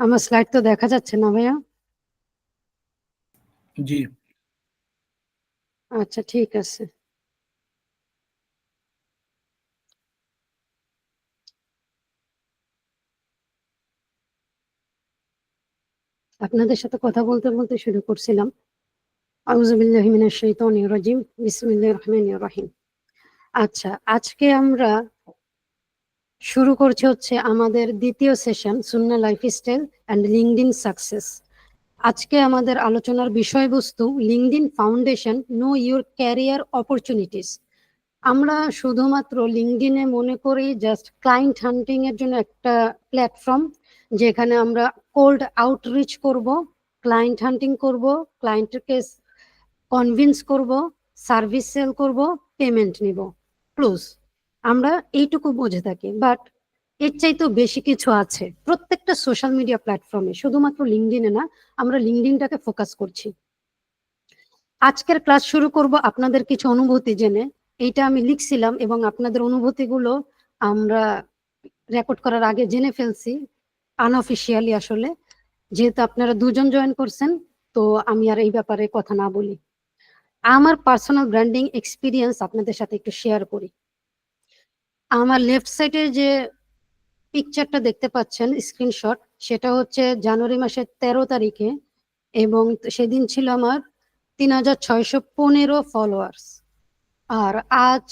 আমার স্লাইড তো দেখা যাচ্ছে না ভাইয়া। জি আচ্ছা ঠিক আছে। আপনাদের সাথে কথা বলতে বলতে শুরু করছিলাম। আউযু বিল্লাহি মিনাশ শাইতানির রাজিম, বিসমিল্লাহির রহমানির রহিম। আচ্ছা, আজকে আমরা শুরু করছি হচ্ছে আমাদের দ্বিতীয় session, Sunnah lifestyle and LinkedIn success. আজকে আমাদের আলোচনার বিষয়বস্তু LinkedIn foundation, no your career opportunities. আমরা শুধুমাত্র লিঙ্কডইনে মনে করি জাস্ট ক্লায়েন্ট হান্টিং এর জন্য একটা প্ল্যাটফর্ম, যেখানে আমরা কোল্ড আউটরিচ করব, ক্লায়েন্ট হান্টিং করব, ক্লায়েন্টকে কনভিন্স করব, সার্ভিস সেল করব, পেমেন্ট নিব, ক্লোজ। আমরা এইটুকু বুঝে থাকি, বাট এর চাইতেও বেশি কিছু আছে প্রত্যেকটা সোশ্যাল মিডিয়া প্ল্যাটফর্মে, শুধুমাত্র লিঙ্কডইনে না। আমরা লিঙ্কডইনটাকে ফোকাস করছি। আজকের ক্লাস শুরু করব আপনাদের কিছু অনুভূতি জেনে। এইটা আমি লিখছিলাম এবং আপনাদের অনুভূতিগুলো আমরা রেকর্ড করার আগে জেনে ফেলছি আনঅফিসিয়ালি। আসলে যেহেতু আপনারা দুজন জয়েন করছেন, তো আমি আর এই ব্যাপারে কথা না বলি। আমার পার্সোনাল ব্র্যান্ডিং এক্সপিরিয়েন্স আপনাদের সাথে একটু শেয়ার করি। আমার লেফট সাইডে যে পিকচারটা দেখতে পাচ্ছেন স্ক্রিনশট, সেটা হচ্ছে জানুয়ারি মাসের 13 তারিখে, এবং সেদিন ছিল আমার 3615 ফলোয়ার্স। আর আজ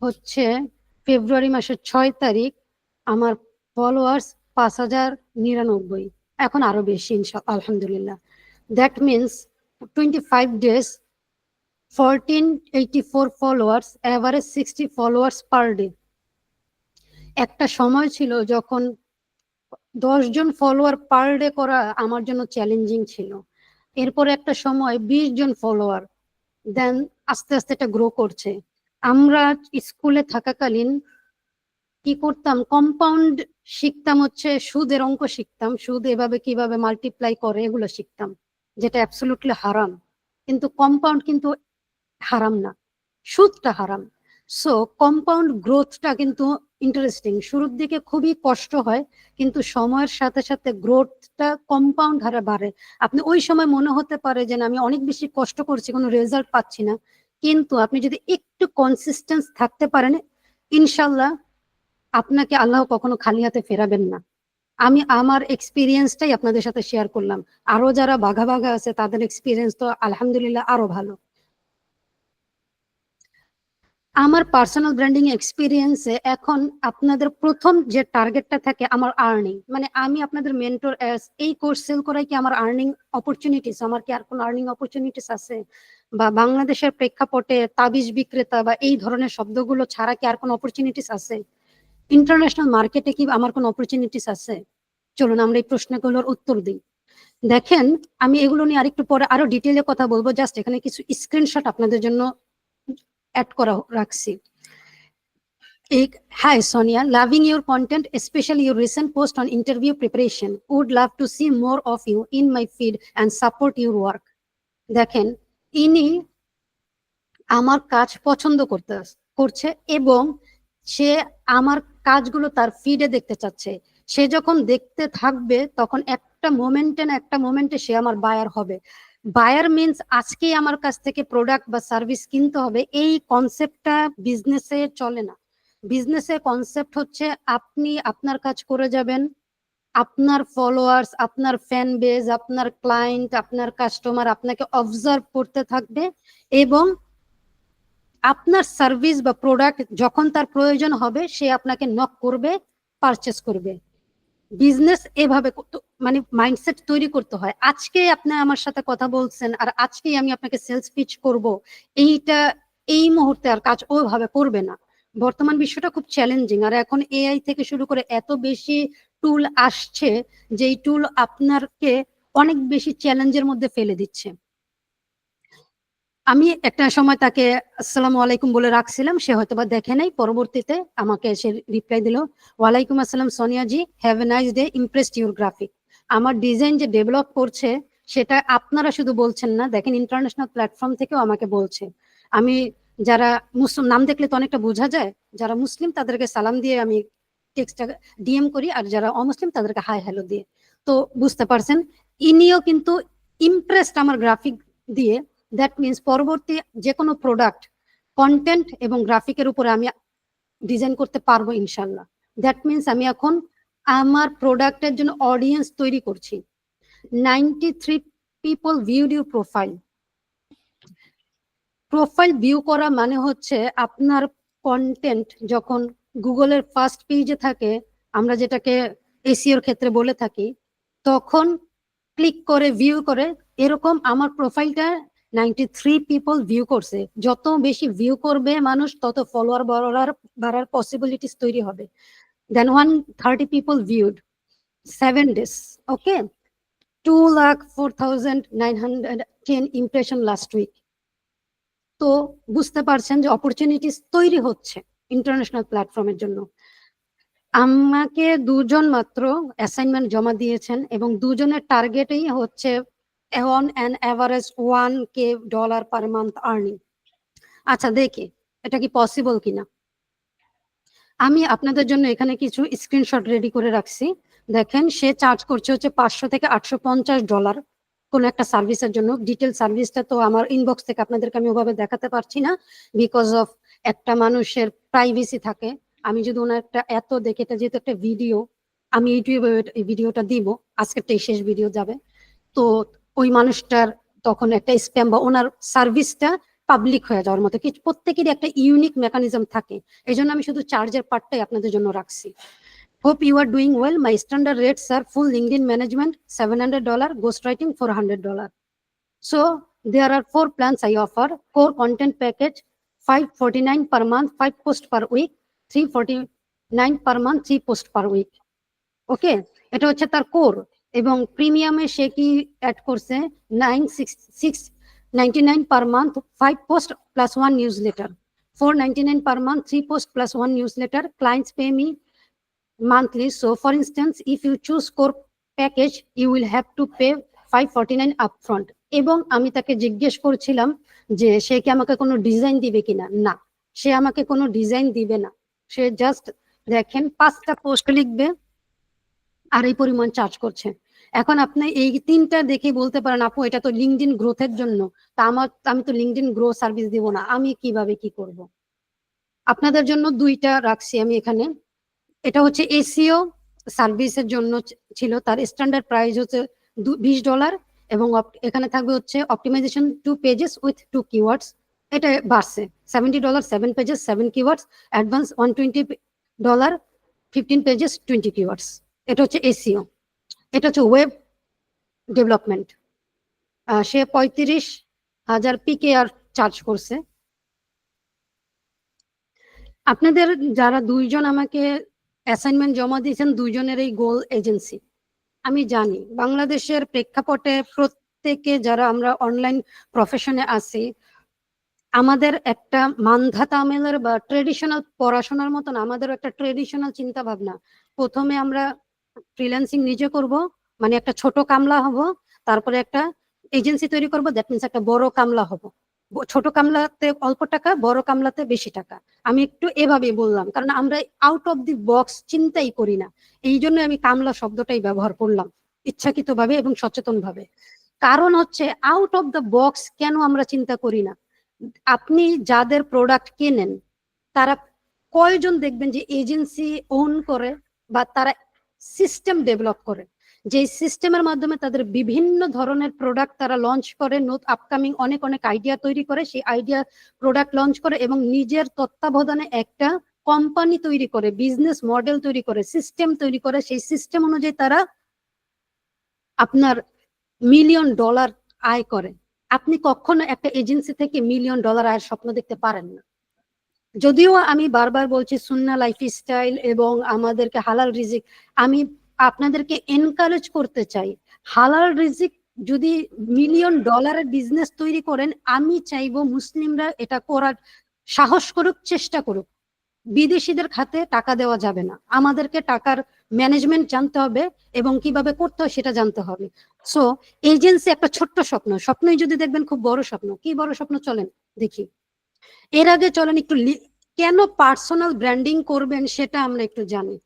হচ্ছে ফেব্রুয়ারি মাসের 6 তারিখ, আমার ফলোয়ার্স 5099, এখন আরো বেশি আলহামদুলিল্লাহ। That means 25 days 1484 followers, average 60 followers per day. একটা সময় ছিল যখন 10 জন ফলোয়ার পার ডে করা আমার জন্য চ্যালেঞ্জিং ছিল। এরপরে একটা সময় 20 জন ফলোয়ার, দেন আস্তে আস্তে এটা গ্রো করছে। আমরা স্কুলে থাকাকালীন কি করতাম, কম্পাউন্ড শিখতাম, হচ্ছে সুদের অঙ্ক শিখতাম, সুদ এভাবে কিভাবে মাল্টিপ্লাই করে এগুলো শিখতাম, যেটা অ্যাবসলিউটলি হারাম। কিন্তু কম্পাউন্ড কিন্তু হারাম না, সুদটা হারাম। সো কম্পাউন্ড গ্রোথটা কিন্তু ইন্টারেস্টিং। শুরুর দিকে খুবই কষ্ট হয়, কিন্তু সময়ের সাথে সাথে গ্রোথটা কম্পাউন্ড হারে বাড়ে। আপনি ওই সময় মনে হতে পারে যে আমি অনেক বেশি কষ্ট করছি, কোনো রেজাল্ট পাচ্ছি না, কিন্তু আপনি যদি একটু কনসিস্টেন্স থাকতে পারেন, ইনশাল্লাহ আপনাকে আল্লাহ কখনো খালি হাতে ফেরাবেন না। আমি আমার এক্সপিরিয়েন্সটাই আপনাদের সাথে শেয়ার করলাম। আরো যারা বাঘা বাঘা আছে তাদের এক্সপিরিয়েন্স তো আলহামদুলিল্লাহ আরো ভালো। আমার পার্সোনাল ব্র্যান্ডিং এক্সপিরিয়েন্সে এখন আপনাদের প্রথম যে টার্গেটটা থাকে আমার আর্নিং, মানে আমি আপনাদের মেন্টর, এই কোর্স সেল করাই কি আমার আর্নিং অপরচুনিটিস, আমার কি আর কোনো আর্নিং অপরচুনিটিস আছে? বা বাংলাদেশের প্রেক্ষাপটে তাবিজ বিক্রেতা বা এই ধরনের শব্দগুলো ছাড়া কি আর কোনো অপরচুনিটিস আছে? ইন্টারন্যাশনাল মার্কেটে কি আমার কোনো অপরচুনিটিস আছে? চলুন আমরা এই প্রশ্নগুলোর উত্তর দিই। দেখেন, আমি এগুলো নিয়ে আরেকটু পরে আরো ডিটেইলে কথা বলবো, জাস্ট এখানে কিছু স্ক্রিনশট আপনাদের জন্য অ্যাড করা রাখছি। Hi Sonia, loving your content, especially your recent post on interview preparation. Would love to see more of you in my feed and support your work. দেখেন, ইনি আমার কাজ পছন্দ করছে এবং সে আমার কাজগুলো তার ফিডে দেখতে চাচ্ছে। সে যখন দেখতে থাকবে তখন একটা মোমেন্টে সে আমার বায়ার হবে। বায়ার মিনস আজকেই আমার কাছ থেকে প্রোডাক্ট বা সার্ভিস কিনতে হবে, এই কনসেপ্টটা বিজনেসে চলে না। বিজনেসের কনসেপ্ট হচ্ছে আপনি আপনার কাজ করে যাবেন, আপনার ফলোয়ার্স, আপনার ফ্যান বেজ, আপনার ক্লায়েন্ট, আপনার কাস্টমার আপনাকে অবজার্ভ করতে থাকবে এবং আপনার সার্ভিস বা প্রোডাক্ট যখন তার প্রয়োজন হবে সে আপনাকে নক করবে, পারচেস করবে। বিজনেস এভাবে মানে মাইন্ডসেট তৈরি করতে হয়। আজকে আপনি আমার সাথে কথা বলছেন আর আজকেই আমি আপনাকে সেলস পিচ করব, এইটা এই মুহূর্তে আর কাজ ওইভাবে করবে না। বর্তমান বিশ্বটা খুব চ্যালেঞ্জিং, আর এখন এআই থেকে শুরু করে এত বেশি টুল আসছে যেই টুল আপনাকে অনেক বেশি চ্যালেঞ্জের মধ্যে ফেলে দিচ্ছে। আমি একটা সময় তাকে আসসালামু আলাইকুম বলে রাখছিলাম, সে হয়তোবা দেখে নাই, পরবর্তীতে আমাকে এসে রিপ্লাই দিল, ওয়ালাইকুম আসসালাম Sonia ji, have a nice day, impressed your graphic. আমার ডিজাইন যে ডেভেলপ করছে সেটা আপনারা শুধু বলছেন না, দেখেন ইন্টারন্যাশনাল প্ল্যাটফর্ম থেকেও আমাকে বলছে। আমি যারা মুসলিম, নাম দেখলে তো অনেকটা বোঝা যায়, যারা মুসলিম তাদেরকে সালাম দিয়ে আমি টেক্সটটা ডিএম করি, আর যারা অমুসলিম তাদেরকে হাই হ্যালো দিয়ে। তো বুঝতে পারছেন ইনিও কিন্তু ইমপ্রেসড আমার গ্রাফিক দিয়ে। দ্যাট মিনস পরবর্তী যে কোনো প্রোডাক্ট কন্টেন্ট এবং গ্রাফিকের উপরে আমি ডিজাইন করতে পারবো ইনশাল্লাহ। দ্যাট মিনস আমি এখন আমার প্রোডাক্টের জন্য অডিয়েন্স তৈরি করছি। 93 people viewed your profile. Profile view করা মানে হচ্ছে আপনার কন্টেন্ট যখন গুগলের ফার্স্ট পেজে থাকে, আমরা যেটাকে এসইওর ক্ষেত্রে বলে থাকি, তখন ক্লিক করে ভিউ করে, এরকম আমার প্রোফাইলটা 93 people ভিউ করছে। যত বেশি ভিউ করবে মানুষ, তত ফলোয়ার বাড়ার পসিবিলিটিস তৈরি হবে। দেন 130 people viewed 7 days. ওকে, 2,04,910 ইমপ্রেশন লাস্ট উইক। তো বুঝতে পারছেন যে অপরচুনিটিস তৈরি হচ্ছে ইন্টারন্যাশনাল প্ল্যাটফর্মের জন্য। আমাকে 2জন মাত্র অ্যাসাইনমেন্ট জমা দিয়েছেন এবং 2জনের টার্গেটই হচ্ছে on an average $1,000 per month earning. আচ্ছা দেখি এটা কি পসিবল কিনা। আমি আপনাদের জন্য এখানে কিছু স্ক্রিনশট রেডি করে রাখছি। দেখেন সে চার্জ করছে হচ্ছে $500 থেকে $850 কোন একটা সার্ভিসের জন্য। ডিটেল সার্ভিসটা তো আমার ইনবক্স থেকে আপনাদেরকে আমি ওভাবে দেখাতে পারছি না, বিকজ অফ একটা মানুষের প্রাইভেসি থাকে। আমি যদি ওনার একটা এত দেখে, এটা যেহেতু একটা ভিডিও, আমি ইউটিউবে এই ভিডিওটা দিব, আজকেরটাই শেষ ভিডিও যাবে, তো ওই মানুষটার তখন একটা স্প্যাম বা ওনার সার্ভিসটা পাবলিক হয়ে যাওয়ার মতো কিছু, প্রত্যেকেরই একটা ইউনিক মেকানিজম থাকে। এই জন্য আমি শুধু চার্জের পার্টটাই আপনাদের জন্য রাখছি। Hope you are doing well. My standard rates are full LinkedIn management $700, ghostwriting $400. So there are 4 plans I offer. Core content package $549 per month, 5 posts per week, $349 per month, 3 posts per week. ওকে, এটা হচ্ছে তার core. এবং প্রিমিয়ামে সে কি add করছে, $999 per month, 5 posts plus 1 newsletter, $499 per month, 3 posts plus 1 newsletter. Clients pay me monthly. So for instance, if you choose core package, you will have to pay $549 upfront. এবং আমি তাকে জিজ্ঞেস করছিলাম যে সে কি আমাকে কোনো ডিজাইন দিবে কিনা। না, সে আমাকে কোনো ডিজাইন দিবে না। সে জাস্ট দেখেন 5টা পোস্ট লিখবে আর এই পরিমাণ চার্জ করছে। এখন আপনি এই 3টা দেখে বলতে পারেন আপু এটা তো লিঙ্কডইন গ্রোথের জন্য, তা আমি তো লিঙ্কডইন গ্রো সার্ভিস দিব না, আমি কিভাবে কি করব। আপনাদের জন্য 2টা রাখছি আমি এখানে। এটা হচ্ছে এসইও সার্ভিসের জন্য ছিল, তার স্ট্যান্ডার্ড প্রাইস হচ্ছে $20 এবং এখানে থাকবে হচ্ছে অপটিমাইজেশন 2 পেজেস উইথ 2 কিওয়ার্ডস। এটা বাড়ছে $70, 7 pages 7 keywords, advance $120, 15 pages 20 keywords. এটা হচ্ছে এসইও। এটা হচ্ছে ওয়েব ডেভেলপমেন্ট, সে 35,000 PKR চার্জ করছে। আপনাদের যারা 2জন আমাকে অ্যাসাইনমেন্ট জমা দিয়েছেন, 2জনেরই গোল এজেন্সি। আমি জানি বাংলাদেশের প্রেক্ষাপটে প্রত্যেকে যারা আমরা অনলাইন প্রফেশনে আছি, আমাদের একটা মানধাতা আমেলের বা ট্রেডিশনাল পড়াশোনার মতন আমাদের একটা ট্রেডিশনাল চিন্তা ভাবনা। প্রথমে আমরা ফ্রিল্যান্সিং নিজে করব, মানে একটা ছোট কামলা হব, তারপরে একটা এজেন্সি তৈরি করব, দ্যাট মিনস একটা বড় কামলা হব। ছোট কামলাতে অল্প টাকা, বড় কামলাতে বেশি টাকা। আমি একটু এভাবে বললাম কারণ আমরা আউট অফ দি বক্স চিন্তাই করি না, এই জন্য আমি কামলা শব্দটাই ব্যবহার করলাম ইচ্ছাকৃতভাবে এবং সচেতনভাবে। কারণ হচ্ছে আউট অফ দ্য বক্স কেন আমরা চিন্তা করি না। আপনি যাদের প্রোডাক্ট কেনেন তারা কয়জন দেখবেন যে এজেন্সি ওন করে বা তারা সিস্টেম ডেভেলপ করে, যে সিস্টেমের মাধ্যমে তাদের বিভিন্ন ধরনের প্রোডাক্ট তারা লঞ্চ করে, আপকামিং অনেক অনেক আইডিয়া তৈরি করে, সেই আইডিয়া প্রোডাক্ট লঞ্চ করে এবং নিজের তত্ত্বাবধানে একটা কোম্পানি তৈরি করে, বিজনেস মডেল তৈরি করে, সিস্টেম তৈরি করে। সেই সিস্টেম অনুযায়ী তারা আপনার $1,000,000 আয় করে। আপনি কখনো একটা এজেন্সি থেকে $1,000,000 আয়ের স্বপ্ন দেখতে পারেন না। যদিও আমি বারবার বলছি সুন্নাহ লাইফস্টাইল এবং আমাদেরকে হালাল রিজিক, আমি আপনাদেরকে এনকারেজ করতে চাই হালাল রিজিক যদি $1,000,000 বিজনেস তৈরি করেন, আমি চাইবো মুসলিমরা এটা করার সাহস করুক, চেষ্টা করুক। বিদেশিদের খাতে টাকা দেওয়া যাবে না, আমাদেরকে টাকার ম্যানেজমেন্ট জানতে হবে এবং কিভাবে করতে হয় সেটা জানতে হবে। সো এজেন্সি একটা ছোট্ট স্বপ্ন, স্বপ্নই যদি দেখবেন খুব বড় স্বপ্ন। কি বড় স্বপ্ন চলেন দেখি। এর আগে চলেন একটু কেন পার্সোনাল ব্র্যান্ডিং করবেন সেটা আমরা একটু জানি।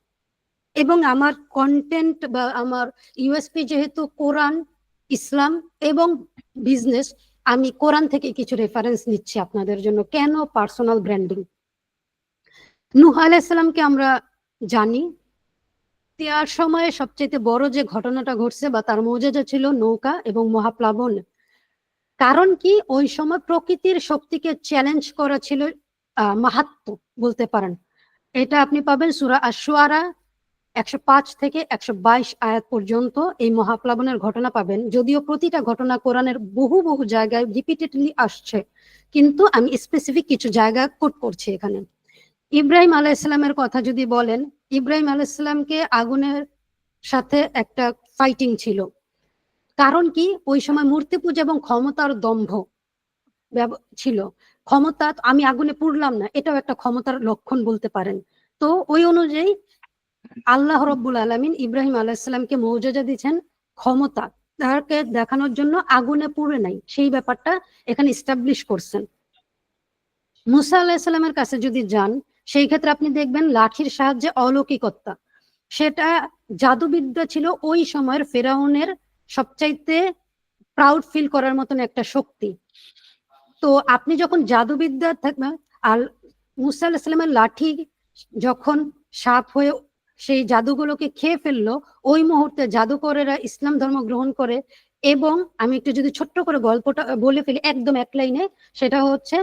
এবং আমার কন্টেন্ট বা আমার ইউএসপি যেহেতু কোরআন, ইসলাম এবং বিজনেস, আমি কোরআন থেকে কিছু রেফারেন্স নিচ্ছি আপনাদের জন্য। কেন পার্সোনাল ব্র্যান্ডিং? নূহ আলাইহিস সালামকে আমরা জানি, তার সময়ে সবচেয়ে বড় যে ঘটনাটা ঘটছে বা তার মৌজেজা ছিল নৌকা এবং মহাপ্লাবন। কারণ কি, ওই সময় প্রকৃতির শক্তিকে চ্যালেঞ্জ করা ছিল মাহাত্ম্য বলতে পারেন। এটা আপনি পাবেন সূরা আশ-শুআরা 105 থেকে 122 আয়াত পর্যন্ত এই মহাপ্লাবনের ঘটনা পাবেন। যদিও প্রতিটা ঘটনা কোরআনের বহু বহু জায়গায় রিপিটেডলি আসছে, কিন্তু আমি স্পেসিফিক কিছু জায়গা কোট করছি এখানে। ইব্রাহিম আলাইহিসসালামের কথা যদি বলেন, ইব্রাহিম আলাইহিসসালামকে আগুনের সাথে একটা ফাইটিং ছিল। কারণ কি, ওই সময় মূর্তি পূজা এবং ক্ষমতার দম্ভ ছিল। ক্ষমতা, আমি আগুনে পুড়লাম না, এটাও একটা ক্ষমতার লক্ষণ বলতে পারেন। তো ওই অনুযায়ী আল্লাহ রব্বুল আলামিন ইব্রাহিম আলাইহিসসালামকে মৌজেজা দিয়েছেন ক্ষমতা, তাকে দেখানোর জন্য আগুনে পুড়ে নাই, সেই ব্যাপারটা এখানে ইস্টাবলিশ করছেন। মুসা আলাইহিসসালামের কাছে যদি যান, সেই ক্ষেত্রে আপনি দেখবেন লাঠির সাহায্যে অলৌকিকতা, সেটা জাদুবিদ্যা ছিল ওই সময়ের ফেরাউনের সবচাইতে প্রাউড ফিল করার মতন একটা শক্তি। তো আপনি যখন জাদুবিদ্যা থাকবেন, আর মুসা আলাইহিস সালামের লাঠি যখন সাপ হয়ে সেই জাদুগুলোকে খেয়ে ফেললো, ওই মুহূর্তে জাদুকরেরা ইসলাম ধর্ম গ্রহণ করে। এবং আমি একটু যদি ছোট্ট করে গল্পটা বলে ফেলি একদম এক লাইনে, সেটা হচ্ছে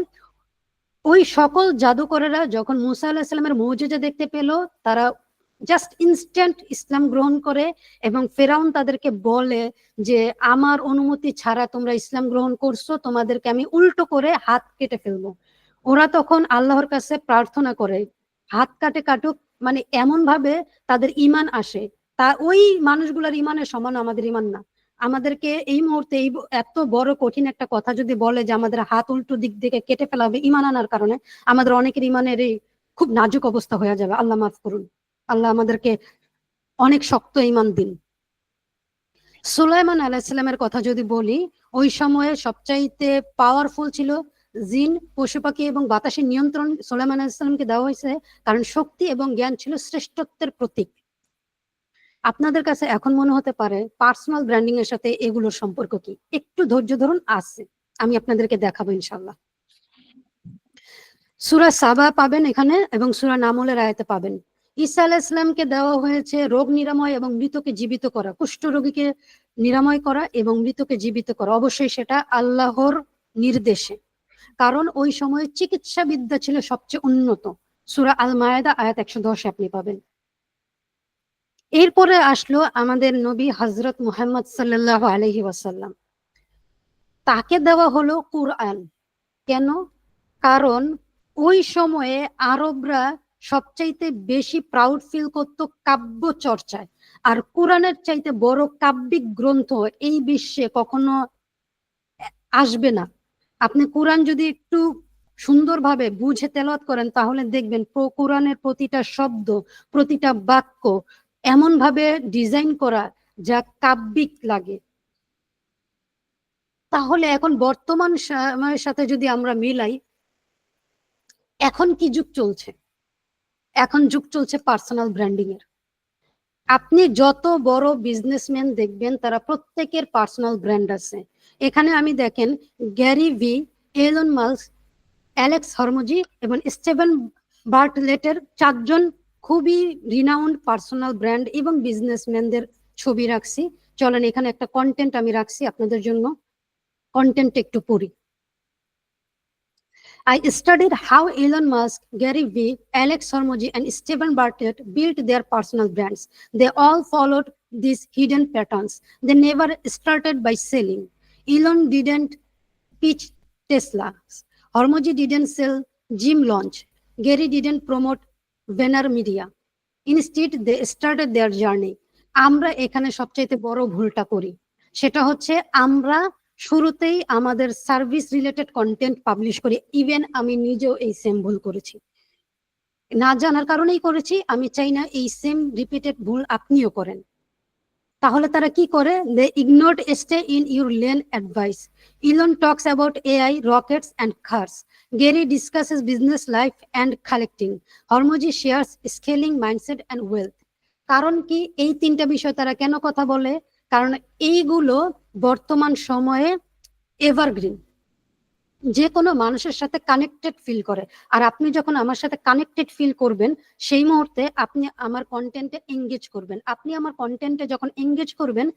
ওই সকল জাদুকরেরা যখন মুসা আলাইহিস সালামের মুজিজা দেখতে পেল, তারা জাস্ট ইনস্ট্যান্ট ইসলাম গ্রহণ করে। এবং ফেরাউন তাদেরকে বলে যে আমার অনুমতি ছাড়া তোমরা ইসলাম গ্রহণ করছো, তোমাদেরকে আমি উল্টো করে হাত কেটে ফেলবো। ওরা তখন আল্লাহর কাছে প্রার্থনা করে হাত কাটুক, মানে এমন ভাবে তাদের ইমান আসে। তা ওই মানুষগুলোর ইমানের সমান আমাদের ইমান না। আমাদেরকে এই মুহূর্তে এই এত বড় কঠিন একটা কথা যদি বলে যে আমাদের হাত উল্টো দিক থেকে কেটে ফেলা হবে ইমান আনার কারণে, আমাদের অনেকের ইমানের এই খুব নাজুক অবস্থা হয়ে যাবে। আল্লাহ মাফ করুন, আল্লাহ আমাদেরকে অনেক শক্ত ইমান দিন। সুলাইমান আলাইহিসসালামের কথা যদি বলি, ওই সময়ে সবচাইতে পাওয়ারফুল ছিল জিন, পশু পাখি এবং বাতাসের নিয়ন্ত্রণ সুলাইমান আলাইহিসসালামকে দেওয়া হয়েছে, কারণ শক্তি এবং জ্ঞান ছিল শ্রেষ্ঠত্বের প্রতীক। আপনাদের কাছে এখন মনে হতে পারে পার্সোনাল ব্র্যান্ডিং এর সাথে এগুলোর সম্পর্ক কি? একটু ধৈর্য ধরুন, আছে, আমি আপনাদেরকে দেখাবো ইনশাল্লাহ। সূরা সাবা পাবেন এখানে এবং সূরা নামলের আয়াতে পাবেন। ঈসা আলাইহিস সালামকে দেওয়া হয়েছে রোগ নিরাময় এবং মৃতকে জীবিত করা, কুষ্ঠ রোগীকে নিরাময় করা এবং মৃতকে জীবিত করা। অবশ্যই সেটা আল্লাহর নির্দেশে, কারণ ওই সময় চিকিৎসা বিদ্যা ছিল সবচেয়ে উন্নত। সূরা আল মায়েদা আয়াত 110 আপনি পাবেন। এরপরে আসলো আমাদের নবী হযরত মুহাম্মদ সাল্লাল্লাহু আলাইহি ওয়াসাল্লাম, তাকে দেওয়া হলো কুরআন। কেন? কারণ ওই সময়ে আরবরা সবচাইতে বেশি প্রাউড ফিল করতো কাব্য চর্চায়, আর কোরআনের চাইতে বড় কাব্যিক গ্রন্থ এই বিশ্বে কখনো আসবে না। আপনি কোরআন যদি একটু সুন্দরভাবে বুঝে তেলাওয়াত করেন, তাহলে দেখবেন কোরআনের প্রতিটা শব্দ, প্রতিটা বাক্য এমন ভাবে ডিজাইন করা যা কাব্যিক লাগে। তাহলে এখন বর্তমান সময়ের সাথে যদি আমরা মিলাই, এখন কি যুগ চলছে? এখন যুগ চলছে পার্সোনাল ব্র্যান্ডিং এর। আপনি যত বড় বিজনেসম্যান দেখবেন, তারা প্রত্যেকের পার্সোনাল ব্র্যান্ড আছে। এখানে আমি দেখেন Gary V, Elon Musk, Alex Hormozi এবং স্টিভেন বার্টলেটের 4জন খুবই রিনাউন্ড পার্সোনাল ব্র্যান্ড এবং বিজনেসম্যানদের ছবি রাখছি। চলেন এখানে একটা কন্টেন্ট আমি রাখছি আপনাদের জন্য, কন্টেন্ট একটু পড়ি। I studied how Elon Musk, Gary Vee, Alex Hormozi, and Stephen Bartlett built their personal brands. They all followed these hidden patterns. They never started by selling. Elon didn't pitch Tesla. Hormozi didn't sell gym launch. Gary didn't promote Vayner Media. Instead, they started their journey. আমরা এখানে সবচাইতে বড় ভুলটা করি, সেটা হচ্ছে আমরা শুরুতেই আমাদের সার্ভিস রিলেটেড কন্টেন্ট পাবলিশ করি। ইভেন আমি নিজেও এই সেম ভুল করেছি, না জানার কারণেই করেছি। আমি চাই না এই সেম রিপিটেড ভুল আপনিও করেন। তাহলে তারা কি করে? They ignored stay in your lane advice. Elon talks about AI, rockets and cars. Gary discusses business life and collecting. Hormozi shares scaling mindset and wealth. কারণ কি, এই তিনটা বিষয় তারা কেন কথা বলে? কারণ এইগুলো বর্তমান সময়ে এভারগ্রিন, যে কোনো মানুষের সাথে কানেক্টেড ফিল করে। আর আপনি যখন আমার সাথে কানেক্টেড ফিল করবেন, সেই মুহূর্তে আপনি আমার কন্টেন্টে এঙ্গেজ করবেন। আপনি আমার কন্টেন্টে যখন এঙ্গেজ করবেন,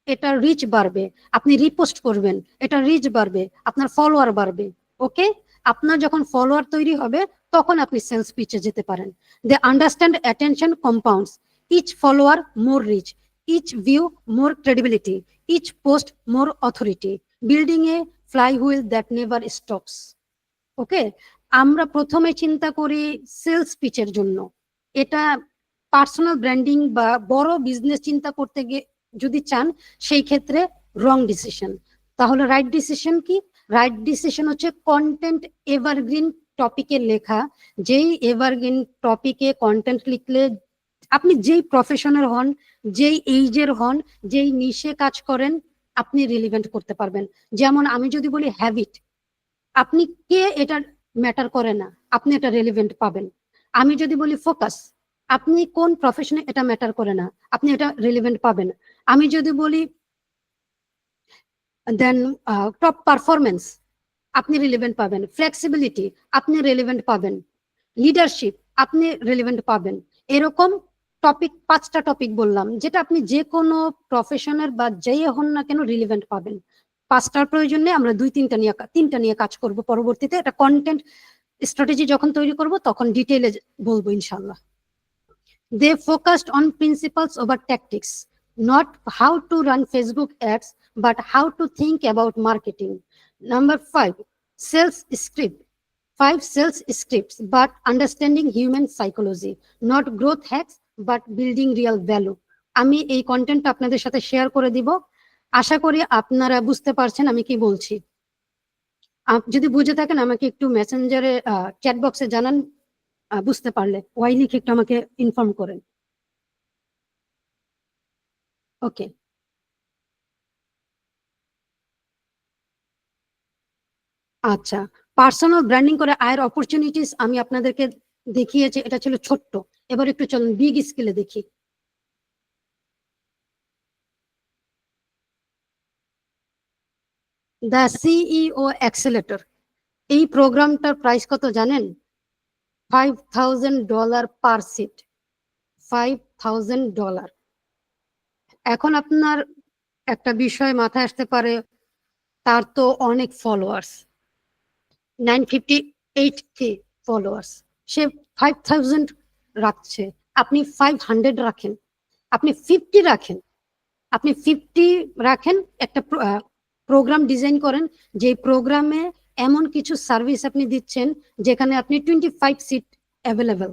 এটা রিচ বাড়বে। আপনি রিপোস্ট করবেন, এটা রিচ বাড়বে, আপনার ফলোয়ার বাড়বে। ওকে, আপনার যখন ফলোয়ার তৈরি হবে, তখন আপনি সেলস পিচে যেতে পারেন। They understand attention compounds, each follower more reach, each view more credibility, each post more authority, building a flywheel that never stops. Okay, আমরা প্রথমে চিন্তা করি সেলস পিচের জন্য। এটা পার্সোনাল ব্র্যান্ডিং বা বড় বিজনেস চিন্তা করতে গিয়ে যদি চান, সেই ক্ষেত্রে রং ডিসিশন। তাহলে রাইট ডিসিশন কি? রাইট ডিসিশন হচ্ছে কন্টেন্ট এভারগ্রিন টপিকে লেখা। যেই এভারগ্রিন টপিকে কন্টেন্ট লিখলে আপনি যেই প্রফেশনের হন, যেই এইজের হন, যেই নিশে কাজ করেন, আপনি রিলিভেন্ট করতে পারবেন। যেমন আমি যদি বলি হ্যাবিট, আপনি কে এটা ম্যাটার করে না, আপনি এটা রেলিভেন্ট পাবেন। আমি যদি বলি ফোকাস, আপনি কোন প্রফেশনে, এটা ম্যাটার করে না, আপনি এটা রেলিভেন্ট পাবেন। আমি যদি বলি দেন টপ পারফরমেন্স, আপনি রিলেভেন্ট পাবেন। ফ্লেক্সিবিলিটি, আপনি রিলেভেন্ট পাবেন। লিডারশিপ, আপনি রিলেভেন্ট পাবেন। এরকম টপিক, 5টা টপিক বললাম, যেটা আপনি যে কোনো প্রফেশনের বা যেই হন না কেন রিলেভেন্ট পাবেন। 5টার প্রয়োজন নেই, আমরা 3টা নিয়ে কাজ করব পরবর্তীতে। এটা কন্টেন্ট স্ট্র্যাটেজি যখন তৈরি করব তখন ডিটেইলে বলবো ইনশাল্লাহ। They focused on principles over tactics, not how to run Facebook ads, but how to think about marketing. Number 5, sales script. 5 sales scripts, but understanding human psychology, not growth hacks, but building real value. আমি এই content আপনাদের সাথে share করে দিব। আশা করি আপনারা বুঝতে পারছেন আমি কি বলছি। যদি বুঝে থাকেন আমাকে একটু মেসেঞ্জারে চ্যাট বক্সে জানান, বুঝতে পারলে ওয়াই লিখে একটু আমাকে ইনফর্ম করেন। ওকে, আচ্ছা। পার্সোনাল ব্র্যান্ডিং করে আয়ের অপরচুনিটিস আমি আপনাদেরকে দেখিয়েছি, এটা ছিল ছোট্ট। এবার একটু চলুন বিগ স্কেলে দেখি। দ্য সিইও অ্যাক্সেলেটর, এই প্রোগ্রামটার প্রাইস কত জানেন? $5,000 পার সিট। $5,000। এখন আপনার একটা বিষয় মাথায় আসতে পারে, তার তো অনেক ফলোয়ার্স, 958K ফলোয়ার্স, সে 5,000 রাখছে। আপনি 500 রাখেন, আপনি 50 রাখেন, আপনি 50 রাখেন। একটা প্রোগ্রাম ডিজাইন করেন, যে প্রোগ্রামে এমন কিছু সার্ভিস আপনি দিচ্ছেন যেখানে আপনি 25 সিট অ্যাভেলেবেল।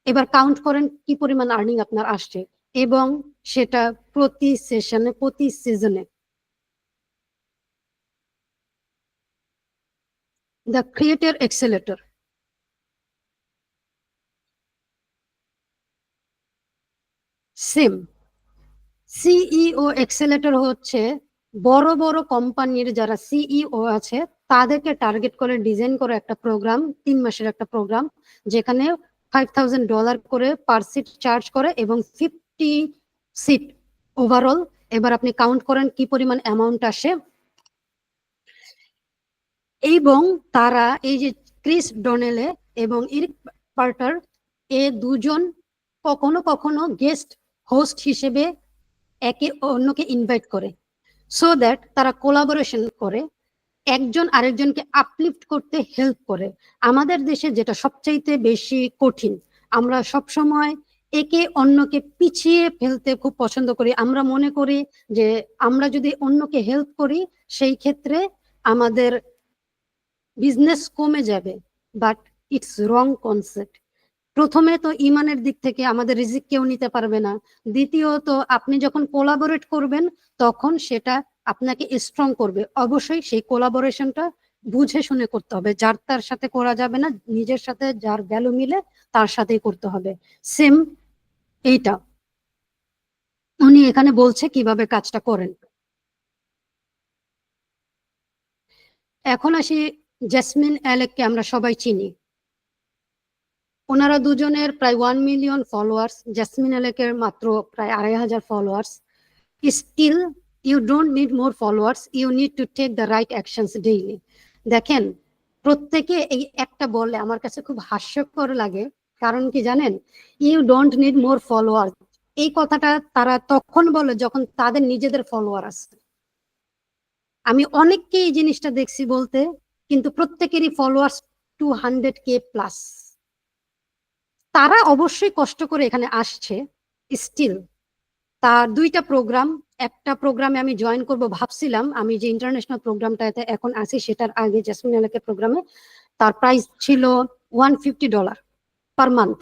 এবার কাউন্ট করেন কি পরিমাণ আর্নিং আপনার আসছে, এবং সেটা প্রতি সেশনে, প্রতি সিজনে। The creator accelerator, same. CEO accelerator হচ্ছে বড় বড় কোম্পানির যারা সিইও আছে, তাদেরকে টার্গেট করে ডিজাইন করে একটা প্রোগ্রাম, 3 মাসের একটা প্রোগ্রাম, যেখানে $5,000 করে পার সিট চার্জ করে, এবং 50 সিট ওভারঅল। এবার আপনি কাউন্ট করেন কি পরিমাণ অ্যামাউন্ট আসে। এবং তারা এই যে ক্রিস ডনেলে এবং ইরিক পার্টার, এ দুজন কখনো কখনো গেস্ট হোস্ট হিসেবে একে অন্যকে ইনভাইট করে, সো দ্যাট তারা কোলাবোরেশন করে, একজন আরেকজনকে আপলিফট করতে হেল্প করে। আমাদের দেশে যেটা সবচাইতে বেশি কঠিন, আমরা সব সময় একে অন্যকে পিছিয়ে ফেলতে খুব পছন্দ করি। আমরা মনে করি যে আমরা যদি অন্যকে হেল্প করি, সেই ক্ষেত্রে আমাদের বিজনেস কমে যাবে, বাট ইটস রং কনসেপ্ট। প্রথমে তো ইমানের দিক থেকে আমাদের রিজিক কেউ নিতে পারবে না। দ্বিতীয়ত আপনি যখন কোলাবোরেট করবেন, তখন সেটা আপনাকে স্ট্রং করবে। অবশ্যই সেই কোলাবোরেশনটা বুঝে শুনে করতে হবে, যার তার সাথে করা যাবে না, নিজের সাথে যার ভ্যালু মিলে তার সাথেই করতে হবে। সেম এইটা উনি এখানে বলছে কিভাবে কাজটা করেন। এখন আসি জেসমিন অ্যালেককে আমরা সবাই চিনি। ওনারা দুজনের প্রায় 1 মিলিয়ন ফলোয়ার্স, জেসমিন আলেকের মাত্র প্রায় 2,500 followers. Still you don't need more followers, you need to take the right actions daily. দেখেন, প্রত্যেকে এই একটা বলে আমার কাছে খুব হাস্যকর লাগে। কারণ কি জানেন, you don't need more followers, এই কথাটা তারা তখন বলে যখন তাদের নিজেদের ফলোয়ার আছে। আমি অনেককে এই জিনিসটা দেখছি বলতে, কিন্তু প্রত্যেকেরই ফলোয়ার্স 200K প্লাস। তারা অবশ্যই কষ্ট করে এখানে আসছে। স্টিল তার দুইটা প্রোগ্রাম, একটা প্রোগ্রামে আমি জয়েন করব ভাবছিলাম, আমি যে ইন্টারন্যাশনাল প্রোগ্রামটাতে এখন আছি সেটার আগে জেসমিন আলেকের প্রোগ্রামে তার প্রাইস ছিল $150 পার মান্থ।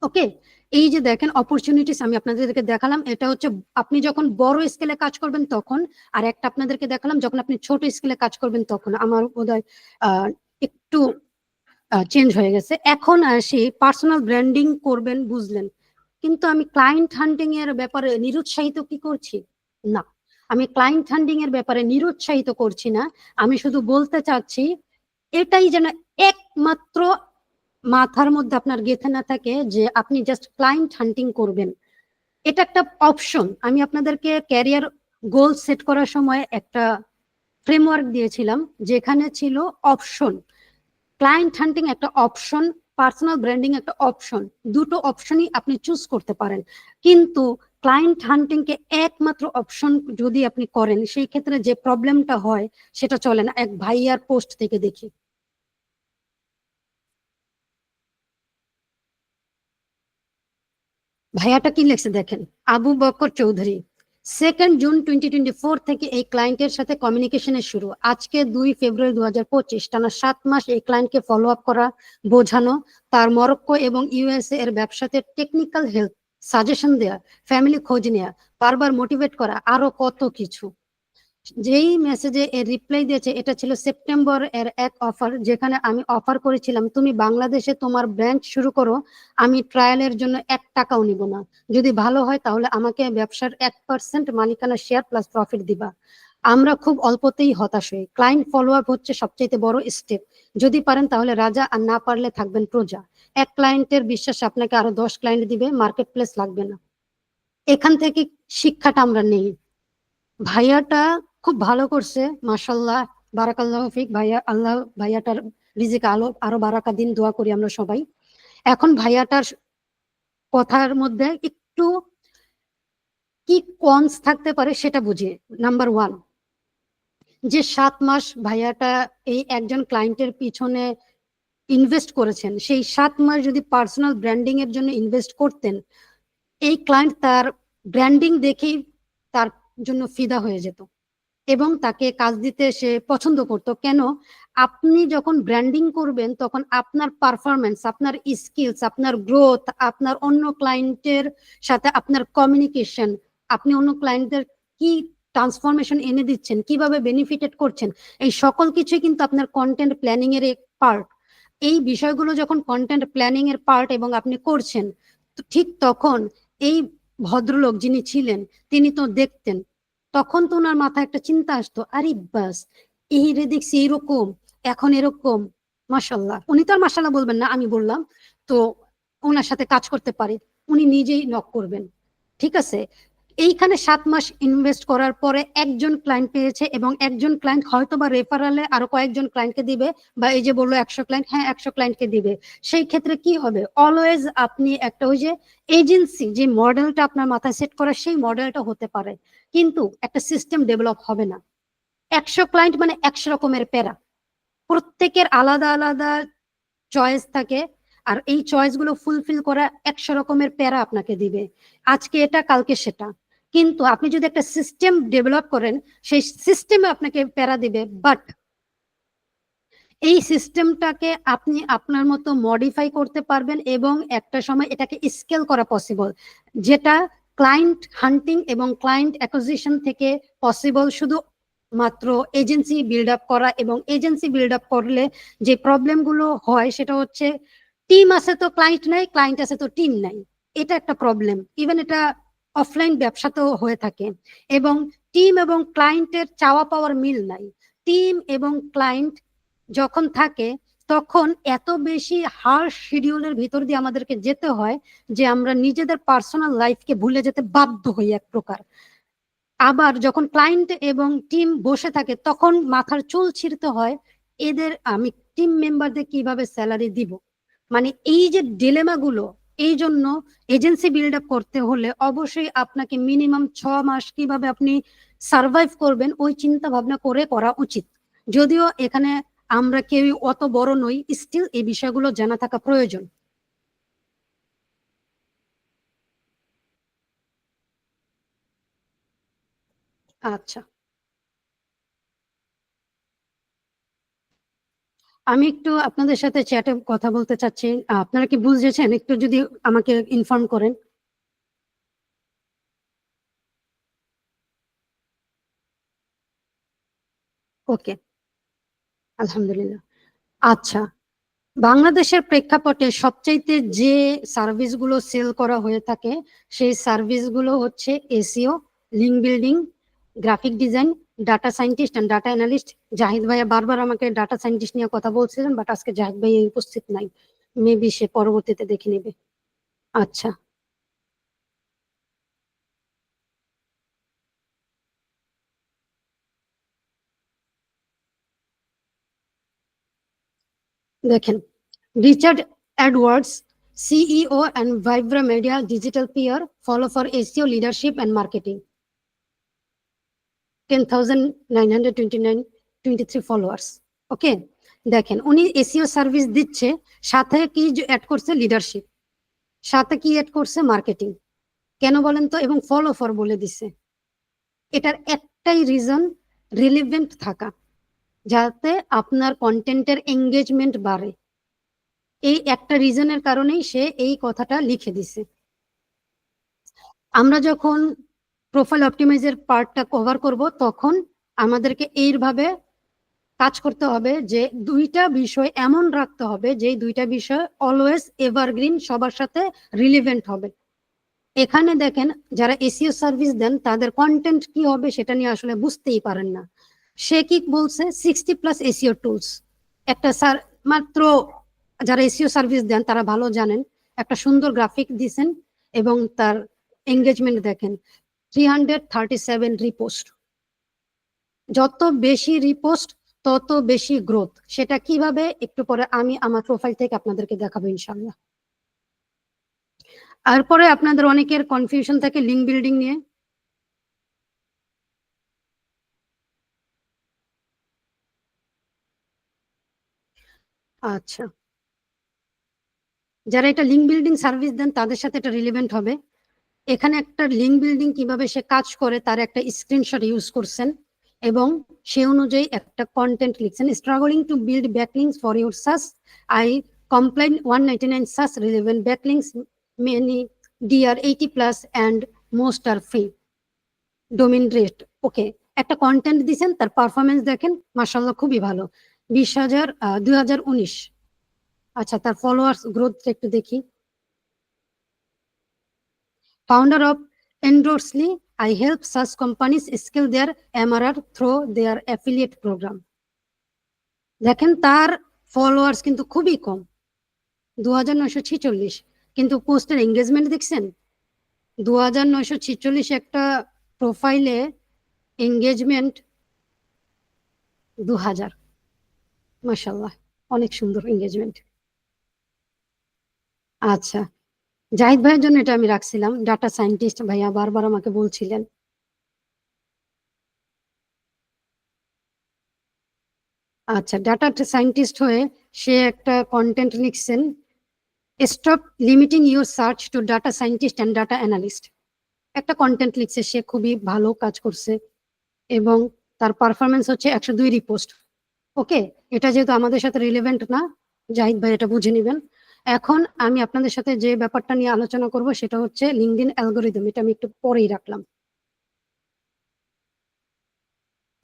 ওকে, এই যে দেখেন অপরচুনিটিস আমি আপনাদেরকে দেখালাম, এটা হচ্ছে আপনি যখন বড় স্কেলে কাজ করবেন তখন, আর একটা আপনাদেরকে দেখালাম যখন আপনি ছোট স্কেলে কাজ করবেন তখন। আমার বোধহয় একটু চেঞ্জ হয়ে গেছে। এখন আসি পার্সোনাল ব্র্যান্ডিং করবেন বুঝলেন, কিন্তু আমি ক্লায়েন্ট হান্টিং এর ব্যাপারে নিরুৎসাহিত কি করছি? না, আমি ক্লায়েন্ট হান্টিং এর ব্যাপারে নিরুৎসাহিত করছি না। আমি শুধু বলতে চাচ্ছি এটাই যেন একমাত্র মাথার মধ্যে আপনার গেঁথে না থাকে যে আপনি জাস্ট ক্লায়েন্ট হান্টিং করবেন। এটা একটা অপশন। আমি আপনাদেরকে ক্যারিয়ার গোল সেট করার সময় একটা ফ্রেমওয়ার্ক দিয়েছিলাম যেখানে ছিল অপশন। ক্লায়েন্ট হান্টিং একটা অপশন, পার্সোনাল ব্র্যান্ডিং একটা অপশন, দুটো অপশনই আপনি চুজ করতে পারেন। কিন্তু ক্লায়েন্ট হান্টিং কে একমাত্র অপশন যদি আপনি করেন, সেই ক্ষেত্রে যে প্রবলেমটা হয় সেটা চলে না। এক ভাইয়ার পোস্ট থেকে দেখি, ভাইয়াটা কি লিখছে দেখেন। আবু বকর চৌধুরী, 2 জুন 2024 থেকে এই ক্লায়েন্টের সাথে কমিউনিকেশনের শুরু। আজকে 2 ফেব্রুয়ারি 2025, টানা 7 মাস এই ক্লায়েন্টকে ফলো আপ করা, বোঝানো, তার মরক্কো এবং ইউএসএ এর ব্যবসাতে টেকনিক্যাল হেল্প, সাজেশন দেয়া, ফ্যামিলি খোঁজ নেওয়া, বারবার মোটিভেট করা, আরো কত কিছু। যেই মেসেজে এর রিপ্লাই দিয়েছে এটা ছিল সেপ্টেম্বর এর এক অফার, যেখানে আমি অফার করেছিলাম তুমি বাংলাদেশে তোমার ব্রাঞ্চ শুরু করো, আমি ট্রায়ালের জন্য 1 টাকাও নিব না, যদি ভালো হয় তাহলে আমাকে ব্যবসার 1% মালিকানা শেয়ার প্লাস প্রফিট দিবা। আমরা খুব অল্পতেই হতাশ হই। ক্লায়েন্ট ফলো আপ হচ্ছে সবচেয়ে বড় স্টেপ, যদি পারেন তাহলে রাজা, আর না পারলে থাকবেন প্রজা। এক ক্লায়েন্টের বিশ্বাস আপনাকে আরো 10 ক্লায়েন্ট দিবে, মার্কেট প্লেস লাগবে না। এখান থেকে শিক্ষাটা আমরা নেই। ভাইয়াটা খুব ভালো করছে, মাশাল্লাহ, বারাকাল্লাহ ফিক ভাইয়া। আল্লাহ ভাইয়াটার রিজিক আলো আরো বারাকা দিন, দোয়া করি আমরা সবাই। এখন ভাইয়াটার কথার মধ্যে একটু কি কনস থাকতে পারে সেটা বুঝি। নাম্বার 1, যে 7 মাস ভাইয়াটা এই একজন ক্লায়েন্টের পিছনে ইনভেস্ট করেছেন, সেই 7 মাস যদি পার্সোনাল ব্র্যান্ডিং এর জন্য ইনভেস্ট করতেন, এই ক্লায়েন্ট তার ব্র্যান্ডিং দেখেই তার জন্য ফিদা হয়ে যেত এবং তাকে কাজ দিতে সে পছন্দ করত। কেন? আপনি যখন ব্র্যান্ডিং করবেন তখন আপনার পারফরমেন্স, আপনার স্কিলস, আপনার গ্রোথ, আপনার অন্য ক্লায়েন্টের সাথে আপনার কমিউনিকেশন, আপনি অন্য ক্লায়েন্টদের কি ট্রান্সফরমেশন এনে দিচ্ছেন, কিভাবে বেনিফিটেড করছেন, এই সকল কিছুই কিন্তু আপনার কন্টেন্ট প্ল্যানিং এর এক পার্ট। এই বিষয়গুলো যখন কন্টেন্ট প্ল্যানিং এর পার্ট এবং আপনি করছেন, তো ঠিক তখন এই ভদ্রলোক যিনি ছিলেন তিনি তো দেখতেন, তখন তো ওনার মাথায় একটা চিন্তা আসতো, আরে বাস, এই রে দেখছি এরকম, এখন এরকম, মাশাল্লাহ। উনি তো আর মাশাল্লাহ বলবেন না, আমি বললাম তো, ওনার সাথে কাজ করতে পারি, উনি নিজেই নক করবেন। ঠিক আছে, এইখানে 7 মাস ইনভেস্ট করার পরে একজন ক্লায়েন্ট পেয়েছে এবং একজন ক্লায়েন্ট হয়তো বা রেফারেলে আরো কয়েকজন ক্লায়েন্টকে দিবে, বা এই যে বললো 100 ক্লায়েন্ট, হ্যাঁ 100 ক্লায়েন্টকে দিবে। সেই ক্ষেত্রে কি হবে, অলওয়েজ আপনি একটা ওই যে এজেন্সি যে মডেলটা আপনার মাথায় সেট করা, সেই মডেলটা হতে পারে, কিন্তু একটা সিস্টেম ডেভেলপ হবে না। 100 ক্লায়েন্ট মানে 100 রকমের প্যারা, প্রত্যেকের আলাদা আলাদা চয়েস থাকে, আর এই চয়েস গুলো ফুলফিল করা 100 রকমের প্যারা আপনাকে দিবে, আজকে এটা কালকে সেটা। কিন্তু আপনি যদি একটা সিস্টেম ডেভেলপ করেন, সেই সিস্টেমে আপনাকে প্যারা দিবে, বাট এই সিস্টেমটাকে আপনি আপনার মতো মডিফাই করতে পারবেন এবং একটা সময় এটাকে স্কেল করা পসিবল, যেটা ক্লায়েন্ট হান্টিং এবং ক্লায়েন্ট অ্যাকুইজিশন থেকে পসিবল শুধু মাত্র এজেন্সি বিল্ড আপ করা। এবং এজেন্সি বিল্ড আপ করলে যে প্রবলেমগুলো হয় সেটা হচ্ছে, টিম আছে তো ক্লায়েন্ট নাই, ক্লায়েন্ট আছে তো টিম নাই, এটা একটা প্রবলেম। ইভেন এটা অফলাইন ব্যবসাতেও হয়ে থাকে। এবং টিম এবং ক্লায়েন্টের চাওয়া পাওয়ার মিল নাই। টিম এবং ক্লায়েন্ট যখন থাকে তখন এত বেশি হার্শ শিডিউলের ভিতর দিয়ে আমাদেরকে যেতে হয় যে আমরা নিজেদের পার্সোনাল লাইফকে ভুলে যেতে বাধ্য হই এক প্রকার। আবার যখন ক্লায়েন্ট এবং টিম বসে থাকে তখন মাথার চুল ছিঁড়তে হয়, এদের আমি টিম মেম্বারদের কিভাবে স্যালারি দিব। মানে এই যে ডিলেমা গুলো, এই জন্য এজেন্সি বিল্ড আপ করতে হলে অবশ্যই আপনাকে মিনিমাম 6 মাস কিভাবে আপনি সার্ভাইভ করবেন ওই চিন্তা ভাবনা করে করা উচিত। যদিও এখানে আমরা কেউ অত বড় নই, স্টিল এই বিষয়গুলো জানা থাকা প্রয়োজন। আচ্ছা, আমি একটু আপনাদের সাথে চ্যাটে কথা বলতে চাচ্ছি। আপনারা কি বুঝেছেন? একটু যদি আমাকে ইনফর্ম করেন। ওকে, আলহামদুলিল্লাহ। আচ্ছা, বাংলাদেশের প্রেক্ষাপটে সবচাইতে যে সার্ভিসগুলো সেল করা হয়ে থাকে সেই সার্ভিসগুলো হচ্ছে SEO, link building, graphic design, data scientist and data analyst. Zahid ভাইয়া বারবার আমাকে ডাটা সায়েন্টিস্ট নিয়ে কথা বলছিলেন, বাট আজকে জাহিদ ভাই উপস্থিত নাই, মেবি সে পরবর্তীতে দেখে নেবে। আচ্ছা, দেখেন, Richard Edwards, CEO and Vibra media digital PR, follow for SEO leadership and marketing, 10,929 followers. Okay, দেখেন উনি এসইও সার্ভিস দিচ্ছে, সাথে কি অ্যাড করছে? লিডারশিপ, সাথে কি অ্যাড করছে? মার্কেটিং। কেন বলেন তো? এবং ফলো ফর বলে দিছে। এটার একটাই রিজন, রিলিভেন্ট থাকা, যাতে আপনার কন্টেন্টের এঙ্গেজমেন্ট বাড়ে। এই একটা রিজনের কারণেই সে এই কথাটা লিখে দিছে। আমরা যখন প্রোফাইল অপটিমাইজের পার্টটা কভার করব তখন আমাদেরকে এইভাবে কাজ করতে হবে যে দুইটা বিষয় এমন রাখতে হবে যে দুইটা বিষয় অলওয়েজ এভারগ্রিন, সবার সাথে রিলিভেন্ট হবে। এখানে দেখেন, যারা এসইও সার্ভিস দেন তাদের কন্টেন্ট কি হবে সেটা নিয়ে আসলে বুঝতেই পারেন না। সে কি বলছে? 60+ এসইও টুলস। একটা স্যার মাত্র, যারা এসইও সার্ভিস দেন তারা ভালো জানেন, একটা সুন্দর গ্রাফিক দিছেন এবং তার এঙ্গেজমেন্ট দেখেন, 337 রিপোস্ট। যত বেশি রিপোস্ট তত বেশি গ্রোথ। সেটা কিভাবে একটু পরে আমি আমার প্রোফাইল থেকে আপনাদেরকে দেখাবো ইনশাল্লাহ। তারপরে আপনাদের অনেকের কনফিউশন থাকে লিঙ্ক বিল্ডিং নিয়ে। আচ্ছা, যারা এটা লিঙ্ক বিল্ডিং সার্ভিস দেন তাদের সাথে এটা রিলেভেন্ট হবে। এখানে একটা লিঙ্ক বিল্ডিং কিভাবে সে কাজ করে তার একটা স্ক্রিনশট ইউজ করছেন এবং সে অনুযায়ী একটা কন্টেন্ট লিখছেন। Struggling to build backlinks for your SaaS, I compiled 199 SaaS relevant backlinks, many DR 80+ and most are free, domain rate. Okay, একটা কন্টেন্ট দিছেন, তার পারফরমেন্স দেখেন, মাশাআল্লাহ খুবই ভালো, 20,000 2019। আচ্ছা, তার ফলোয়ার্স গ্রোথ একটু দেখি। Founder of Endorsely, I help such companies scale their MRR through their affiliate program. দেখেন তার ফলোয়ার্স কিন্তু খুবই কম, 2,946, কিন্তু পোস্টের এঙ্গেজমেন্ট দেখছেন? 2,946 একটা প্রোফাইলে এঙ্গেজমেন্ট 2,000। মাশাল্লাহ, অনেক সুন্দর এঙ্গেজমেন্ট। আচ্ছা, জাহিদ ভাইয়ের জন্য এটা আমি রাখছিলাম, ডাটা সায়েন্টিস্ট ভাইয়া বারবার আমাকে বলছিলেন। আচ্ছা, ডাটা সায়েন্টিস্ট হয়ে সে একটা কন্টেন্ট লিখছেন, stop limiting your search to data scientist and data analyst. একটা কন্টেন্ট লিখছে, সে খুবই ভালো কাজ করছে এবং তার পারফরমেন্স হচ্ছে 102 রিপোস্ট। ওকে, এটা যেহেতু আমাদের সাথে রিলেভেন্ট না, জাহিদ ভাই এটা বুঝে নেবেন। এখন আমি আপনাদের সাথে যে ব্যাপারটা নিয়ে আলোচনা করব সেটা হচ্ছে লিঙ্কডইন অ্যালগোরিদম। এটা আমি একটু পরেই রাখলাম।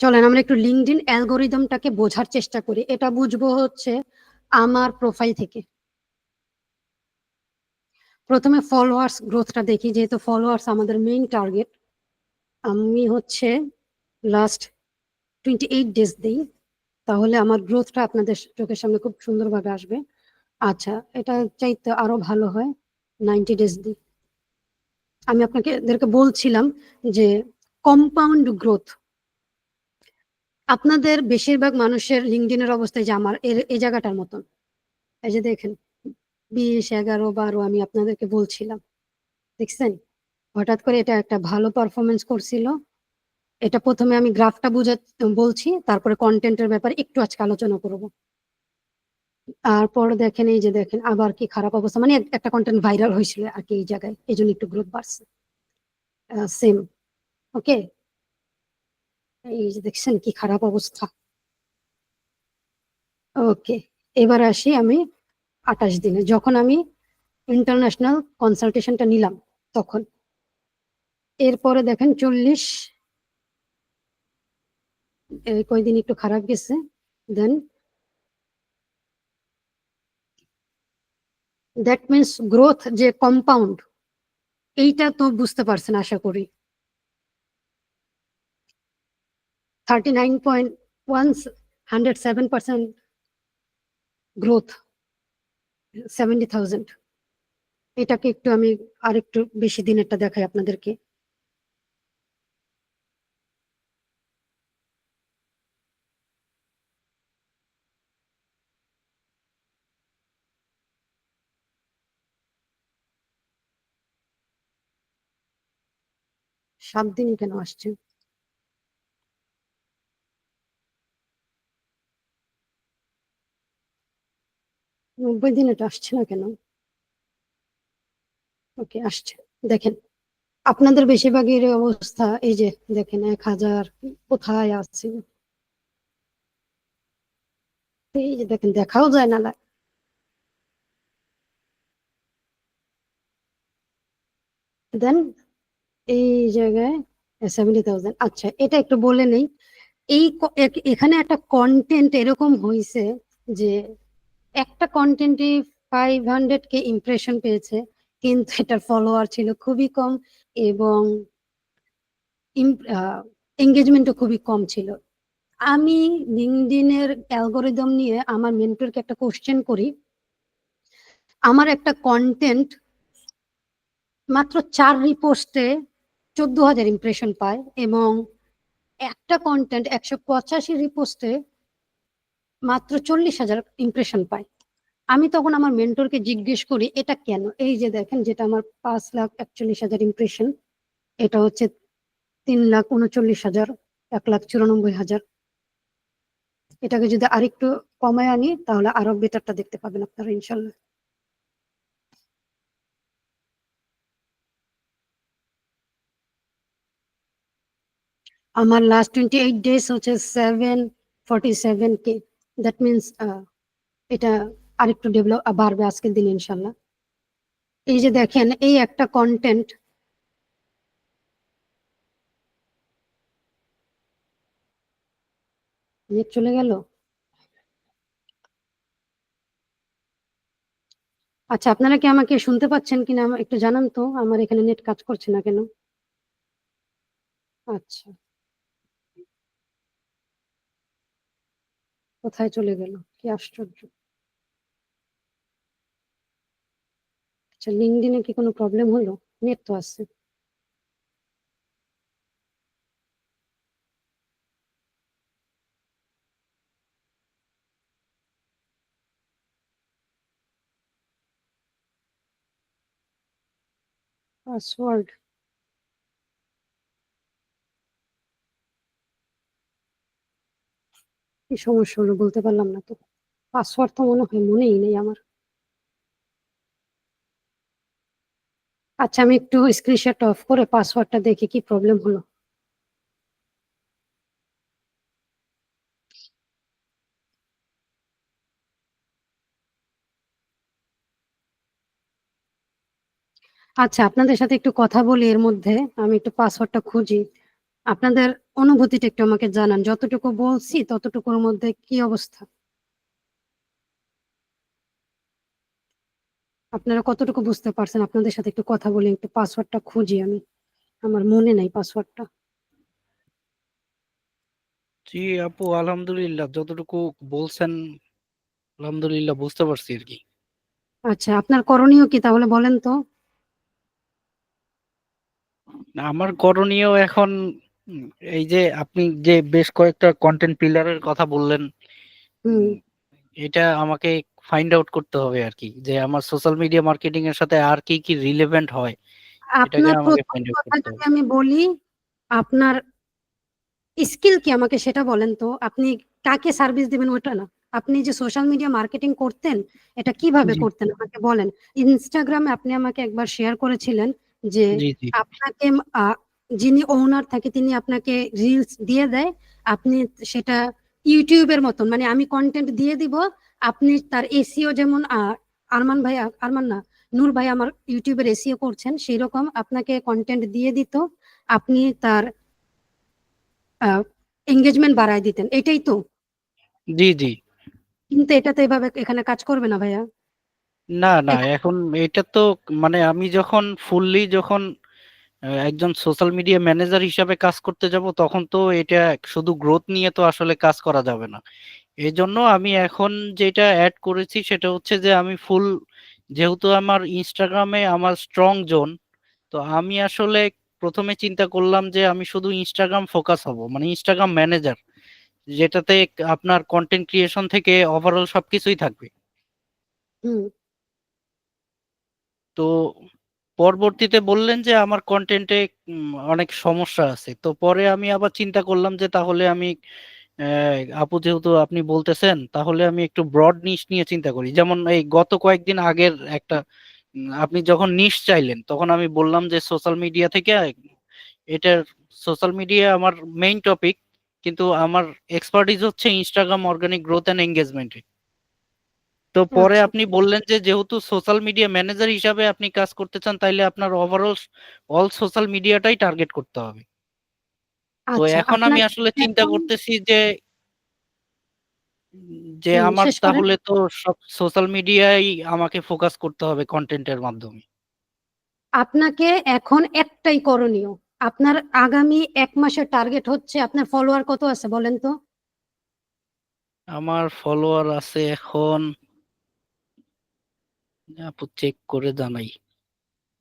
চলেন আমরা একটু লিঙ্কডইন অ্যালগোরিদমটাকে বোঝার চেষ্টা করি। এটা বুঝবো হচ্ছে আমার প্রোফাইল থেকে। প্রথমে ফলোয়ার্স গ্রোথটা দেখি, যেহেতু ফলোয়ার্স আমাদের মেইন টার্গেট। আমি হচ্ছে লাস্ট 28 ডেজ দিই, তাহলে আমার গ্রোথটা আপনাদের চোখের সামনে খুব সুন্দরভাবে আসবে। আচ্ছা, এটা চাইতে আরো ভালো হয় 90 ডেজ দিই। আমি আপনাদেরকে বলছিলাম যে কম্পাউন্ড গ্রোথ, আপনাদের বেশিরভাগ মানুষের লিঙ্কডইনের অবস্থায় যে আমার এই জায়গাটার মতন, এই যে দেখেন 20, 11, 12 আমি আপনাদেরকে বলছিলাম, দেখছেন? হঠাৎ করে এটা একটা ভালো পারফরমেন্স করছিল। এটা প্রথমে আমি গ্রাফটা বলছি, তারপরে কন্টেন্টের ব্যাপারে একটু আজকে আলোচনা করব। তারপর দেখেন, এই যে দেখেন আবার কি খারাপ অবস্থা, মানে একটা কন্টেন্ট ভাইরাল হয়েছিল আর কি এই জায়গায়, এই জন্য একটু গ্রোথ বাড়ছে। সেম। ওকে, এই যে দেখছেন কি খারাপ অবস্থা। ওকে, এবার আসি আমি 28 দিনে, যখন আমি ইন্টারন্যাশনাল কনসালটেশনটা নিলাম তখন। এরপরে দেখেন 40, কয়দিন একটু খারাপ গেছে। দেন দ্যাট মিনস গ্রোথ যে কম্পাউন্ড, এইটা তো বুঝতে পারছেন আশা করি। 39.107% গ্রোথ, 70,000। এটাকে একটু আমি আরেকটু বেশি দিনেরটা দেখাই আপনাদেরকে। সাত দিন কেন আসছে? 90 দিন এটা আসছে না কেন? ওকে, আসছে। দেখেন আপনাদের বেশিরভাগের অবস্থা, এই যে দেখেন 1,000 কোথায় আছে, এই যে দেখেন দেখাও যায় না। দেন এই জায়গায় 70,000। আচ্ছা, এটা একটু বলে নেই। এখানে একটা কন্টেন্ট এরকম হয়েছে যে একটা কন্টেন্টে 500K ইমপ্রেশন পেয়েছে, কিন্তু এটার ফলোয়ার ছিল খুবই কম এবং এঙ্গেজমেন্টও খুবই কম ছিল। আমি লিঙ্কডইনের অ্যালগোরিদম নিয়ে আমার মেন্টরকে একটা কোশ্চেন করি। আমার একটা কন্টেন্ট মাত্র 4 রিপোস্টে 14,000 ইমপ্রেশন পায় এবং একটা কন্টেন্ট 185 রিপোস্টে মাত্র 40,000 ইমপ্রেশন পায়। আমি তখন আমার মেন্টরকে জিজ্ঞেস করি এটা কেন। এই যে দেখেন, যেটা আমার 5,41,000 ইমপ্রেশন, এটা হচ্ছে 3,39,000, 1,94,000। এটাকে যদি আরেকটু কমায় আনি তাহলে আরো বেটারটা দেখতে পাবেন আপনারা ইনশাল্লাহ। আমার লাস্ট 28 ডেজ হচ্ছে 747K। দ্যাট মিনস এটা আরেকটু ডেভেলপ বাড়বে আজকের দিন ইনশাল্লাহ। এই যে দেখেন এই একটা কন্টেন্ট, নেট চলে গেল। আচ্ছা, আপনারা কি আমাকে শুনতে পাচ্ছেন কিনা একটু জানান তো, আমার এখানে নেট কাজ করছে না কেন। আচ্ছা, কোথায় চলে গেল, কি আশ্চর্য। আচ্ছা, লিঙ্কডইনে কি কোনো প্রবলেম হলো? নেট তো আছে। পাসওয়ার্ড, কি সমস্যা হলো বলতে পারলাম না তো। পাসওয়ার্ড তো মনে হয় মনেই নেই আমার। আচ্ছা, আমি একটু স্ক্রিনশট অফ করে পাসওয়ার্ডটা দেখি কি প্রবলেম হলো। আচ্ছা, আপনাদের সাথে একটু কথা বলি এর মধ্যে, আমি একটু পাসওয়ার্ডটা খুঁজি। আপনাদের অনুভূতিটা একটু আমাকে জানান, যতটুকু বলছি ততটুকুর মধ্যে কি অবস্থা, আপনারা কতটুকু বুঝতে পারছেন। আপনাদের সাথে একটু কথা বলি, একটু পাসওয়ার্ডটা খুঁজি আমি, আমার মনে নাই পাসওয়ার্ডটা। জি আপু, আলহামদুলিল্লাহ, যতটুকু বলছেন আলহামদুলিল্লাহ বুঝতে পারছি আর কি। আচ্ছা, আপনার করণীয় কি তাহলে বলেন তো? আমার করণীয় এখন উম, এই যে আপনি যে বেশ কয়েকটা কন্টেন্ট পিলারের কথা বললেন, হুম। উম, এটা আমাকে ফাইন্ড আউট করতে হবে আর কি, যে আমার সোশ্যাল মিডিয়া মার্কেটিং এর সাথে আর কি কি রিলেভেন্ট হয়, এটাকে আপনার আমাকে প্রথম ফাইন্ড আউট কথা করতে যদি হবে। আমি বলি, আপনার স্কিল কি আমাকে সেটা বলেন তো। আপনি কাকে সার্ভিস দিবেন ওটা না, আপনি যে সোশ্যাল মিডিয়া মার্কেটিং করতেন এটা কিভাবে জি করতেন আমাকে বলেন। ইনস্টাগ্রামে আপনি আমাকে একবার শেয়ার করেছিলেন যে জি জি আপনাকে আহ, যিনি ওনার থাকে তিনি আপনাকে রিলস দিয়ে দেয়, আপনি সেটা ইউটিউবের মতন, মানে আমি কন্টেন্ট দিয়ে দিব, আপনি তার এসিও যেমন আরমান ভাই, আরমান না, নূর ভাই আমার ইউটিউবের এসিও করছেন, সেই রকম আপনাকে কন্টেন্ট দিয়ে দিত, আপনি তার এঙ্গেজমেন্ট বাড়ায় দিতেন, এটাই তো। জি জি। কিন্তু এটা তো এভাবে এখানে কাজ করবে না ভাইয়া। না না, এখানে এখন এটা তো মানে আমি যখন ফুললি যখন একজন সোশ্যাল মিডিয়া ম্যানেজার হিসাবে কাজ করতে যাব, তখন তো এটা শুধু গ্রোথ নিয়ে তো আসলে কাজ করা যাবে না। এই জন্য আমি এখন যেটা অ্যাড করেছি সেটা হচ্ছে যে আমি ফুল, যেহেতু আমার ইনস্টাগ্রামে আমার স্ট্রং জোন, তো আমি আসলে প্রথমে চিন্তা করলাম যে আমি শুধু ইনস্টাগ্রাম ফোকাস হব, মানে ইনস্টাগ্রাম ম্যানেজার, যেটাতে আপনার কন্টেন্ট ক্রিয়েশন থেকে ওভারঅল সবকিছুই থাকবে। হুম। তো পরবর্তীতে বললেন যে আমার কন্টেন্টে অনেক সমস্যা আছে, তো পরে আমি আবার চিন্তা করলাম যে তাহলে আমি আপু যেহেতু আপনি বলতেছেন, তাহলে আমি একটু ব্রড নিশ নিয়ে চিন্তা করি। যেমন এই গত কয়েকদিন আগের একটা আপনি যখন নিশ চাইলেন, তখন আমি বললাম যে সোশ্যাল মিডিয়া থেকে এটার সোশ্যাল মিডিয়া আমার মেইন টপিক, কিন্তু আমার এক্সপার্টিজ হচ্ছে ইনস্টাগ্রাম অর্গানিক গ্রোথ এন্ড এঙ্গেজমেন্টে। তো পরে আচ্ছা আপনি বললেন যে যেহেতু সোশ্যাল মিডিয়া ম্যানেজার হিসাবে আপনি কাজ করতে চান, তাইলে আপনার ওভারঅল অল সোশ্যাল মিডিয়াটাই টার্গেট করতে হবে। তো আচ্ছা, এখন আমি আপনার আসলে চিন্তা এখন করতেছি যে আমার শেষ করেন। তাহলে তো সব সোশ্যাল মিডিয়ায় আমাকে ফোকাস করতে হবে কন্টেন্টের মাধ্যমে। আপনাকে এখন একটাই করণীয়, আপনার আগামী 1 মাসের টার্গেট হচ্ছে, আপনার ফলোয়ার কত আছে বলেন তো? আমার ফলোয়ার আছে এখন, আপু চেক করে জানাই।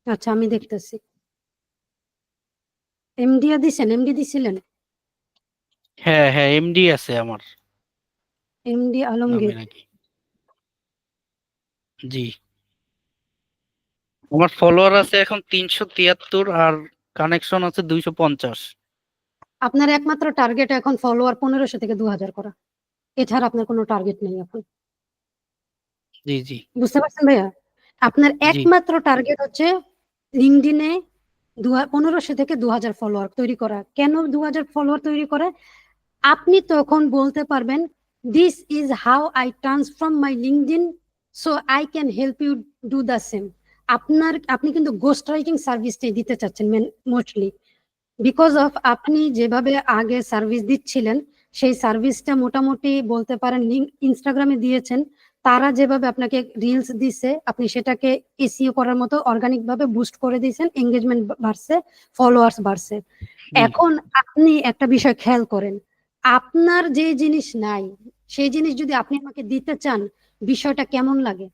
আচ্ছা আমি দেখতেছি। এমডি দিছেন, এমডি দিছিলেন? হ্যাঁ হ্যাঁ, এমডি আছে আমার এমডি নামে আলমগীর। নাকি। জি, আমার ফলোয়ার আছে এখন 373, আর কানেকশন আছে 250। আপনার একমাত্র টার্গেট এখন ফলোয়ার 1500 থেকে 2000 করা, এছাড়া আপনার কোনো টার্গেট নেই এখন। জি জি বুঝতে পারছেন ভাইয়া? আপনার জি একমাত্র টার্গেট হচ্ছে লিঙ্কডইনে 1500 থেকে 2000 ফলোয়ার তৈরি করা। কেন 2000 ফলোয়ার তৈরি করা? আপনি তখন বলতে পারবেন, this is how I transform my LinkedIn, so I can help you do the same. আপনি কিন্তু গোস্ট রাইটিং সার্ভিসটাই দিতে চাচ্ছেন মোস্টলি, বিকজ অফ আপনি যেভাবে আগে সার্ভিস দিচ্ছিলেন সেই সার্ভিসটা মোটামুটি বলতে পারেন ইনস্টাগ্রামে দিয়েছেন, তারা যেভাবে আপনাকে রিলস দিছে আপনি সেটাকে এসইও করার মতো অর্গানিক ভাবে বুস্ট করে দিয়েছেন, এঙ্গেজমেন্ট বাড়ছে, ফলোয়ার্স বাড়ছে। জি। এখন আপনি একটা বিষয় খেয়াল করেন, আপনার যে জিনিস নাই সেই জিনিস যদি আপনি আমাকে দিতে চান, বিষয়টা কেমন লাগে?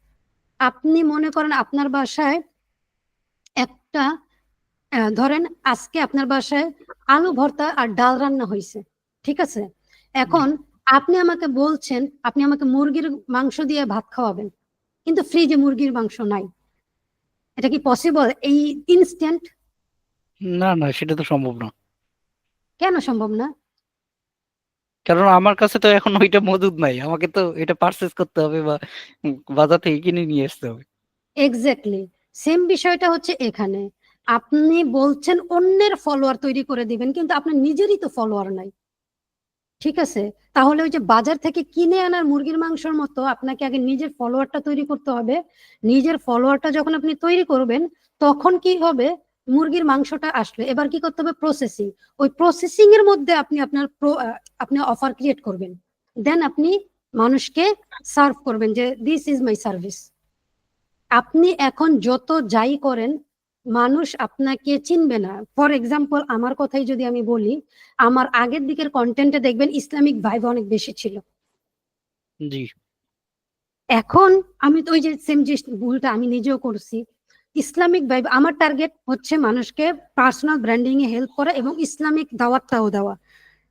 আপনি মনে করেন আপনার বাসায় একটা ধরেন আজকে আপনার বাসায় আলু ভর্তা আর ডাল রান্না হয়েছে, ঠিক আছে? জি। এখন আপনি আমাকে বলছেন আপনি আমাকে মুরগির মাংস দিয়ে ভাত খাওয়াবেন, কিন্তু ফ্রিজে মুরগির মাংস নাই। এটা কি পসিবল এই ইনস্ট্যান্ট? না না, সেটা তো সম্ভব না। কেন সম্ভব না? কারণ আমার কাছে তো এখন ওইটা মজুদ নাই, আমাকে তো এটা পারচেজ করতে হবে বা বাজার থেকে কিনে নিয়ে আসতে হবে। এক্স্যাক্টলি সেম বিষয়টা হচ্ছে এখানে। আপনি বলছেন অন্যের ফলোয়ার তৈরি করে দিবেন, কিন্তু আপনার নিজেরই তো ফলোয়ার নাই, ঠিক আছে? তাহলে ওই যে বাজার থেকে কিনে আনার মুরগির মাংসের মতো আপনাকে আগে নিজের ফলোয়ারটা তৈরি করতে হবে। নিজের ফলোয়ারটা যখন আপনি তৈরি করবেন তখন কি হবে, মুরগির মাংসটা আসলে এবার কি করতে হবে, প্রসেসিং। ওই প্রসেসিং এর মধ্যে আপনি আপনি অফার ক্রিয়েট করবেন, দেন আপনি মানুষকে সার্ভ করবেন যে দিস ইজ মাই সার্ভিস। আপনি এখন যত যাই করেন মানুষ আপনাকে চিনবে না। ফর এক্সাম্পল আমার কথাই যদি আমি বলি, আমার আগের দিকের কন্টেন্টে দেখবেন ইসলামিক ভাইব অনেক বেশি ছিল। জি এখন আমি তো ওই যে সেম যে ভুলটা আমি নিজেও করছি, ইসলামিক ভাইব আমার টার্গেট হচ্ছে মানুষকে পার্সোনাল ব্র্যান্ডিং এ হেল্প করা এবং ইসলামিক দাওয়াতটাও দেওয়া।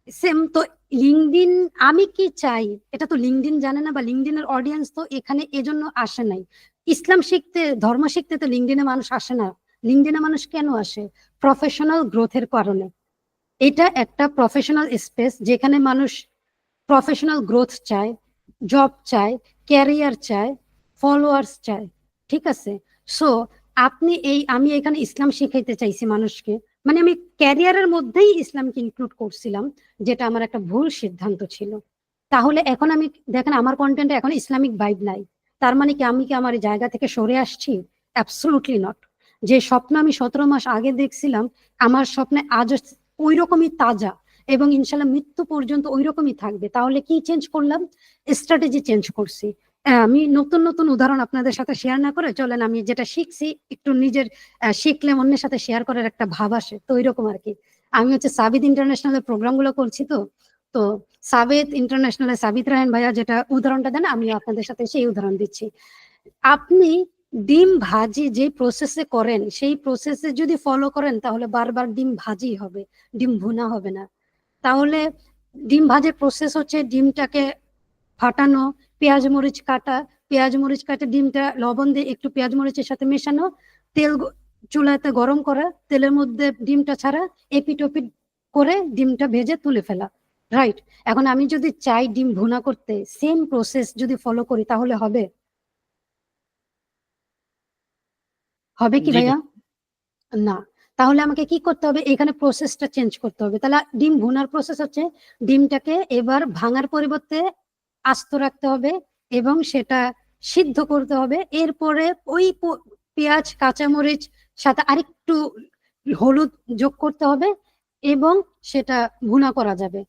সেম তো লিঙ্কডিন, আমি কি চাই এটা তো লিঙ্কডিন জানে না, বা লিঙ্কডিনের অডিয়েন্স তো এখানে এজন্য আসে নাই। ইসলাম শিখতে, ধর্ম শিখতে তো লিঙ্কডিনে মানুষ আসে না। লিঙ্কডিনে মানুষ কেন আসে? প্রফেশনাল গ্রোথের কারণে। এটা একটা প্রফেশনাল স্পেস যেখানে মানুষ প্রফেশনাল গ্রোথ চায়, জব চায়, ক্যারিয়ার চায়, ফলোয়ার্স চায়। ঠিক আছে? সো আপনি আমি এখানে ইসলাম শিখাইতে চাইছি মানুষকে, মানে আমি ক্যারিয়ারের মধ্যেই ইসলামকে ইনক্লুড করছিলাম, যেটা আমার একটা ভুল সিদ্ধান্ত ছিল। তাহলে এখন আমি দেখেন আমার কন্টেন্টে এখন ইসলামিক ভাইব নাই। তার মানে কি আমি কি আমার এই জায়গা থেকে সরে আসছি? Absolutely not. যে স্বপ্ন আমি 17 মাস আগে দেখছিলাম, আমার স্বপ্নে আজও ওই রকমই তাজা, এবং ইনশাল্লাহ মৃত্যু পর্যন্ত ওই রকমই থাকবে। তাহলে কি চেঞ্জ করলাম? স্ট্র্যাটেজি চেঞ্জ করছি। আমি নতুন নতুন উদাহরণ আপনাদের সাথে শেয়ার না করে চলেন, আমি যেটা শিখছি একটু নিজের শিখলে অন্যের সাথে শেয়ার করার একটা ভাব আসে, তো ওই রকম আর কি। আমি হচ্ছে সাবিত ইন্টারন্যাশনালের প্রোগ্রাম গুলো করছি, তো সাবিত ইন্টারন্যাশনালে সাবিত রায়হান ভাইয়া যেটা উদাহরণটা দেন, আমি আপনাদের সাথে সেই উদাহরণ দিচ্ছি। আপনি ডিম ভাজি যে প্রসেসে করেন, সেই প্রসেসে যদি ফলো করেন তাহলে বারবার ডিম ভাজি হবে, ডিম ভুনা হবে না। তাহলে ডিম ভাজের প্রসেস হচ্ছে ডিমটাকে ফাটানো, পেঁয়াজ মরিচ কাটা, পেঁয়াজ মরিচ কাটে ডিমটা লবণ দিয়ে একটু পেঁয়াজ মরিচের সাথে মেশানো, তেল চুলাতে গরম করা, তেলের মধ্যে ডিমটা ছাড়া, এপিট ওপিট করে ডিমটা ভেজে তুলে ফেলা। রাইট? এখন আমি যদি চাই ডিম ভুনা করতে, সেম প্রসেস যদি ফলো করি তাহলে হবে? হবে কি জি না। ভাইয়া? না। তাহলে আমাকে কি করতে হবে? এখানে প্রসেসটা চেঞ্জ করতে হবে। তাহলে ডিম ভুনার প্রসেস হচ্ছে ডিমটাকে এবার ভাঙার পরিবর্তে আস্ত রাখতে হবে এবং সেটা সিদ্ধ করতে হবে। এরপরে ওই পেঁয়াজ, কাঁচামরিচ সাথে আরেকটু হলুদ যোগ করতে হবে এবং সেটা ভুনা করা যাবে।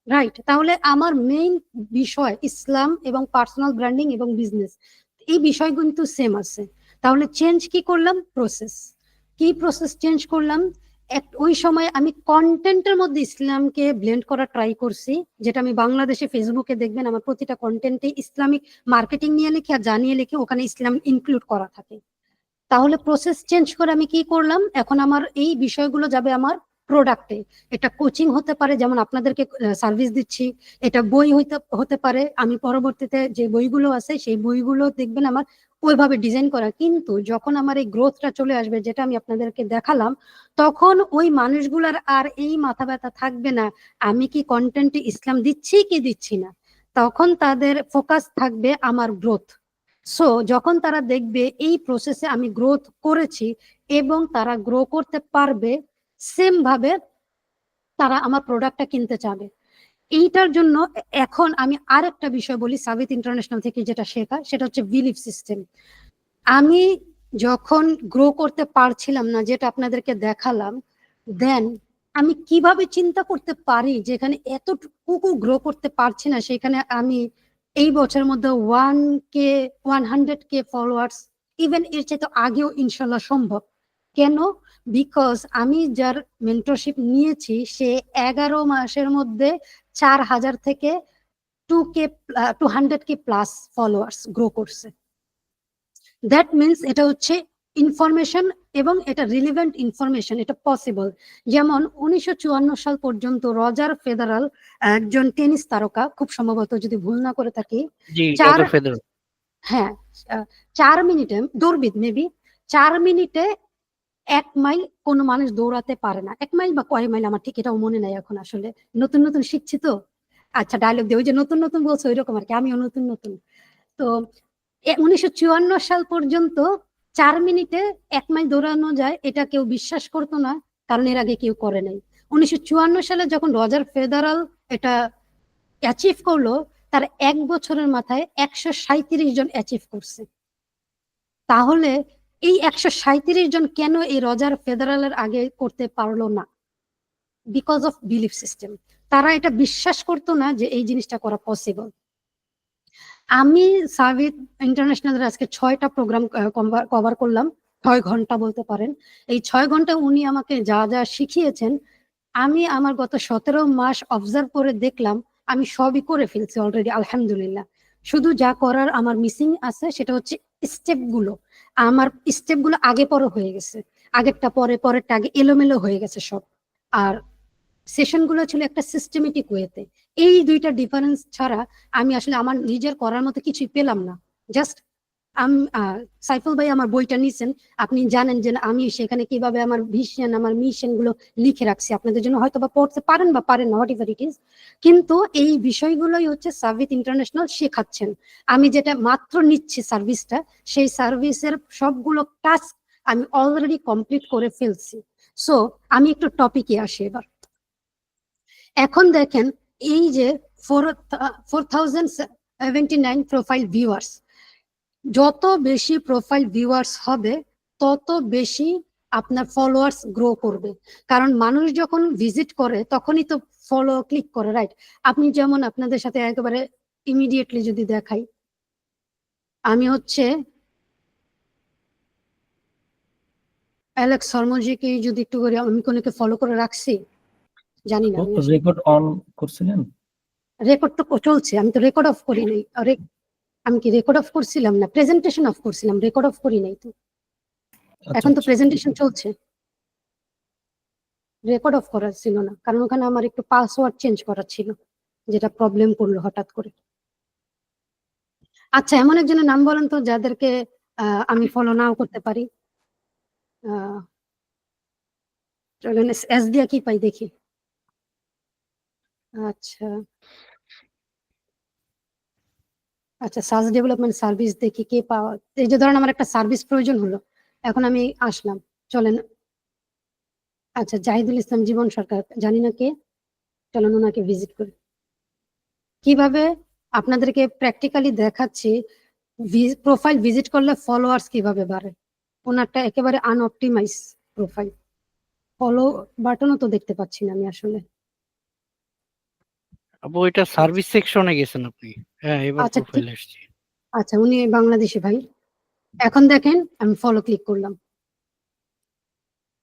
রাইট? তাহলে আমার মেইন বিষয় ইসলাম এবং পার্সোনাল ব্র্যান্ডিং এবং বিজনেস, এই বিষয় কিন্তু সেম আছে। তাহলে চেঞ্জ কি করলাম? প্রসেস। কি প্রসেস চেঞ্জ করলাম? ওই সময় আমি কন্টেন্টের মধ্যে ইসলামকে ব্লেন্ড করা ট্রাই করছি, যেটা আমি বাংলাদেশে ফেসবুকে দেখবেন আমার প্রতিটা কন্টেন্টে ইসলামিক মার্কেটিং নিয়ে লিখে আর জানিয়ে লিখে ওখানে ইসলাম ইনক্লুড করা থাকে। তাহলে প্রসেস চেঞ্জ করে আমি কি করলাম? এখন আমার এই বিষয়গুলো যাবে আমার প্রোডাক্টে। এটা কোচিং হতে পারে, যেমন আপনাদেরকে সার্ভিস দিচ্ছি, এটা বই হতে পারে, আমি পরবর্তীতে যে বইগুলো আছে সেই বইগুলো দেখবেন আমার ওইভাবে ডিজাইন করা। কিন্তু যখন আমার এই গ্রোথটা চলে আসবে, যেটা আমি আপনাদেরকে দেখালাম, তখন ওই মানুষগুলার আর এই মাথা ব্যথা থাকবে না আমি কি কন্টেন্টে ইসলাম দিচ্ছি কি দিচ্ছি না। তখন তাদের ফোকাস থাকবে আমার গ্রোথ। সো যখন তারা দেখবে এই প্রসেসে আমি গ্রোথ করেছি এবং তারা গ্রো করতে পারবে, সেম ভাবে তারা আমার প্রোডাক্টটা কিনতে চাবে। এইটার জন্য এখন আমি আরেকটা বিষয় বলি, সাবিত ইন্টারন্যাশনাল থেকে যেটা শেখা, সেটা হচ্ছে বিলিফ সিস্টেম। আমি যখন গ্রো করতে পারছিলাম না, যেটা আপনাদেরকে দেখালাম, দেন আমি কিভাবে চিন্তা করতে পারি যেখানে এতটুকু গ্রো করতে পারছি না সেখানে আমি এই বছরের মধ্যে 100K ফলোয়ার্স, ইভেন এর চাইতে আগেও ইনশাল্লাহ সম্ভব। কেন? বিকজ আমি যার মেন্টরশিপ নিয়েছি সে 11 মাসের মধ্যে 4000 থেকে 200K প্লাস ফলোয়ার্স গ্রো করছে। দ্যাট মিনস এটা হচ্ছে ইনফরমেশন এবং এটা রিলিভেন্ট ইনফরমেশন, এটা পসিবল। যেমন 1954 সাল পর্যন্ত রজার ফেদারাল, একজন টেনিস তারকা, খুব সম্ভবত যদি ভুল না করে থাকি, জি চার রজার ফেদেরার। হ্যাঁ 4 মিনিটে দৌড়বিদ, মেবি 4 মিনিটে 1 মাইল কোনো মানুষ দৌড়াতে পারে না। 1 মাইল বা কয় মাইল আমার ঠিক এটাও মনে নাই এখন, আসলে নতুন নতুন শিখছি তো। আচ্ছা, ডায়লগ দিয়ে ওই যে নতুন নতুন বলছে ওই রকম আর কি, আমিও নতুন নতুন। তো 1954 সাল পর্যন্ত 4 মিনিটে 1 মাইল দৌড়ানো যায়, এটা কেউ বিশ্বাস করতো না, কারণ এর আগে কেউ করে নাই। 1954 সালে যখন রজার ফেদারাল এটা অ্যাচিভ করলো, তার 1 বছরের মাথায় 137 জন অ্যাচিভ করছে। তাহলে এই 137 জন কেন এই রজার ফেদারালের আগে করতে পারলো না? Because of belief system. তারা এটা বিশ্বাস করতো না যে এই জিনিসটা করা পসিবল। আমি সাবিত ইন্টারন্যাশনালের আজকে 6টা প্রোগ্রাম কভার করলাম। 6 ঘন্টা বলতে পারেন। এই 6 ঘন্টা উনি আমাকে যা যা শিখিয়েছেন, আমি আমার গত 17 মাস অবজার্ভ করে দেখলাম আমি সবই করে ফেলছি অলরেডি, আলহামদুলিল্লাহ। শুধু যা করার আমার মিসিং আছে সেটা হচ্ছে স্টেপগুলো। আমার স্টেপগুলো আগে পরে হয়ে গেছে, আগেরটা পরে, পরেরটা আগে, এলোমেলো হয়ে গেছে সব। আর সেশনগুলো ছিল একটা সিস্টেমেটিক ওয়েতে। এই দুইটা ডিফারেন্স ছাড়া আমি আসলে আমার নিজের করার মতো কিছুই পেলাম না। জাস্ট সাইফুল ভাই আমার বইটা নিছেন, আপনি জানেন যে আমি সেখানে কিভাবে আমার ভিশন, আমার মিশন গুলো লিখে রাখছি। আপনাদের জন্য হয়তো বা পড়তে পারেন বা পারেন না, হোয়াট এভার ইট ইজ, কিন্তু এই বিষয়গুলোই হচ্ছে সার্ভিস ইন্টারন্যাশনাল শেখাচ্ছেন। আমি যেটা মাত্র নিচ্ছি সার্ভিসটা, সেই সার্ভিসের সবগুলো টাস্ক আমি অলরেডি কমপ্লিট করে ফেলছি। সো আমি একটু টপিকে আসি এবার। এখন দেখেন, এই যে 4079 প্রোফাইল ভিউয়ার্স, যত বেশি প্রোফাইল ভিউয়ার্স হবে তত বেশি আপনার ফলোয়ার্স গ্রো করবে। কারণ মানুষ যখন ভিজিট করে তখনই তো ফলো ক্লিক করে, রাইট? আপনি যেমন, আপনাদের সাথে একেবারে ইমিডিয়েটলি যদি দেখাই, আমি হচ্ছে অ্যালেক্স শর্মাজিকে যদি একটু করে, আমি কোনকে ফলো করে রাখছি জানি না। রেকর্ড অন করছিলেন? রেকর্ড তো চলছে, আমি তো রেকর্ড অফ করি নাই। আমি কি রেকর্ড অফ করছিলাম? না, প্রেজেন্টেশন অফ করছিলাম, রেকর্ড অফ করি নাই তো। এখন তো প্রেজেন্টেশন চলছে, রেকর্ড অফ করা ছিল না, কারণ ওখানে আমার একটু পাসওয়ার্ড চেঞ্জ করা ছিল, যেটা প্রবলেম করলো হঠাৎ করে। আচ্ছা, এমন একজনের নাম বলেন তো যাদেরকে আমি ফলো নাও করতে পারি। চলেন এস দিয়া কি পাই দেখি। আচ্ছা আচ্ছা, সার্চ ডেভেলপমেন্ট সার্ভিস দেখি কে পাওয়া। এই যে ধরেন আমার একটা সার্ভিস প্রয়োজন হলো, এখন আমি আসলাম, চলেন। আচ্ছা, জাহিদুল ইসলাম জীবন সরকার, জানি না কে, চলেন ওনাকে ভিজিট করি। কিভাবে আপনাদেরকে প্র্যাকটিক্যালি দেখাচ্ছি প্রোফাইল ভিজিট করলে ফলোয়ার্স কিভাবে বাড়ে। ওনারটা একেবারে আনঅপটিমাইজ প্রোফাইল, ফলো বাটনও তো দেখতে পাচ্ছি না আমি আসলে। আপু এটা সার্ভিস সেকশনে গেছেন আপনি? হ্যাঁ, এবার আচ্ছা প্রোফাইল আসছে। আচ্ছা, উনি বাংলাদেশি ভাই। এখন দেখেন আমি ফলো ক্লিক করলাম।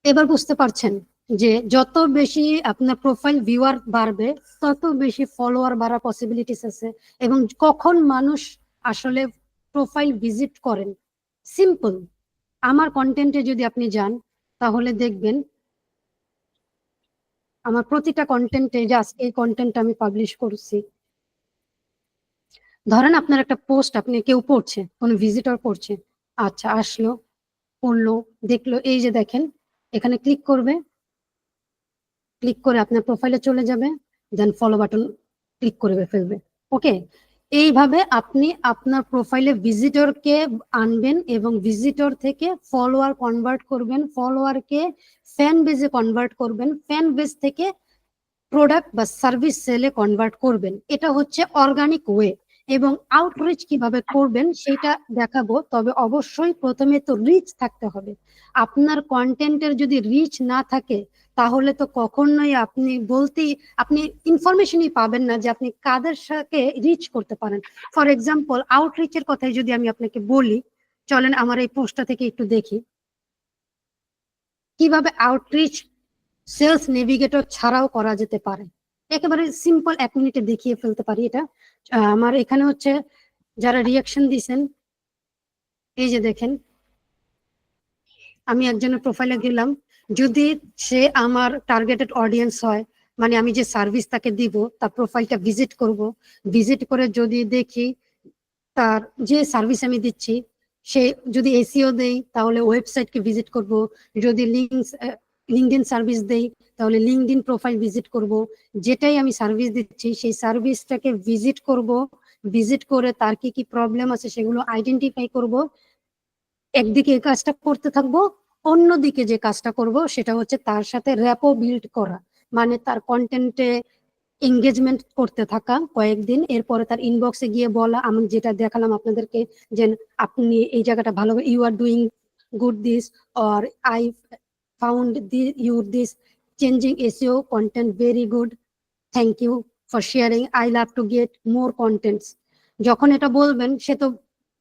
এবার বুঝতে পারছেন যে যত বেশি আপনার প্রোফাইল ভিউয়ার বাড়বে তত বেশি ফলোয়ার বাড়ার পসিবিলিটিস আছে। এবং কখন মানুষ আসলে প্রোফাইল ভিজিট করেন, সিম্পল। আমার কন্টেন্টে যদি আপনি যান তাহলে দেখবেন আমার প্রতিটা কন্টেন্টে, যে আজকে এই কন্টেন্ট আমি পাবলিশ করছি, ধরেন আপনার একটা পোস্ট আপনি কেউ পড়ছে, কোনো ভিজিটর পড়ছে, আচ্ছা আসলো, পড়লো, দেখলো, এই যে দেখেন এখানে ক্লিক করবে, ক্লিক করে আপনার প্রোফাইলে চলে যাবে, দেন ফলো বাটন ক্লিক করে ফেলবে। ওকে, এইভাবে আপনি আপনার প্রোফাইলে ভিজিটরকে আনবেন এবং ভিজিটর থেকে ফলোয়ার কনভার্ট করবেন, ফলোয়ারকে ফ্যান বেজে কনভার্ট করবেন, ফ্যান বেজ থেকে প্রোডাক্ট বা সার্ভিস সেলে কনভার্ট করবেন। এটা হচ্ছে অর্গানিক ওয়ে। এবং আউটরিচ কিভাবে করবেন সেটা দেখাবো, তবে অবশ্যই প্রথমে তো রিচ থাকতে হবে। আপনার কন্টেন্টের যদি রিচ না থাকে তাহলে তো কখনোই আপনি ইনফরমেশনই পাবেন না যে আপনি কাদের সাথে রিচ করতে পারেন। ফর এক্সাম্পল, আউটরিচের কথাই যদি আমি আপনাকে বলি, চলেন আমার এই পোস্টটা থেকে একটু দেখি কিভাবে আউটরিচ সেলস নেভিগেটর ছাড়াও করা যেতে পারে। একেবারে সিম্পল, 1 মিনিটে দেখিয়ে ফেলতে পারি এটা। আমার এখানে হচ্ছে যারা রিয়াকশন দিয়েছেন, এই যে দেখেন, আমি একজনের প্রোফাইলে গেলাম, যদি সে আমার টার্গেটেড অডিয়েন্স হয়, মানে আমি যে সার্ভিস তাকে দিব তার প্রোফাইলটা ভিজিট করব, ভিজিট করে যদি দেখি তার যে সার্ভিস আমি দিচ্ছি, সে যদি এসইও দেই তাহলে ওয়েবসাইটকে ভিজিট করব, যদি লিঙ্কডইন সার্ভিস দেই তাহলে লিঙ্কডইন প্রোফাইল ভিজিট করব, যেটাই আমি সার্ভিস দিচ্ছি সেই সার্ভিসটাকে ভিজিট করব, ভিজিট করে তার কি কি প্রবলেম আছে সেগুলো আইডেন্টিফাই করব। একদিকে এই কাজটা করতে থাকবো, অন্যদিকে যে কাজটা করব সেটা হচ্ছে তার সাথে র্যাপো বিল্ড করা, মানে তার কন্টেন্টে এঙ্গেজমেন্ট করতে থাকা কয়েকদিন, এরপরে তার ইনবক্সে গিয়ে বলা, আমি যেটা দেখালাম আপনাদেরকে, যে আপনি এই জায়গাটা ভালো, you are doing good this, or I found your this changing SEO content very good, thank you for sharing, I love to get more contents. যখন এটা বলবেন সে তো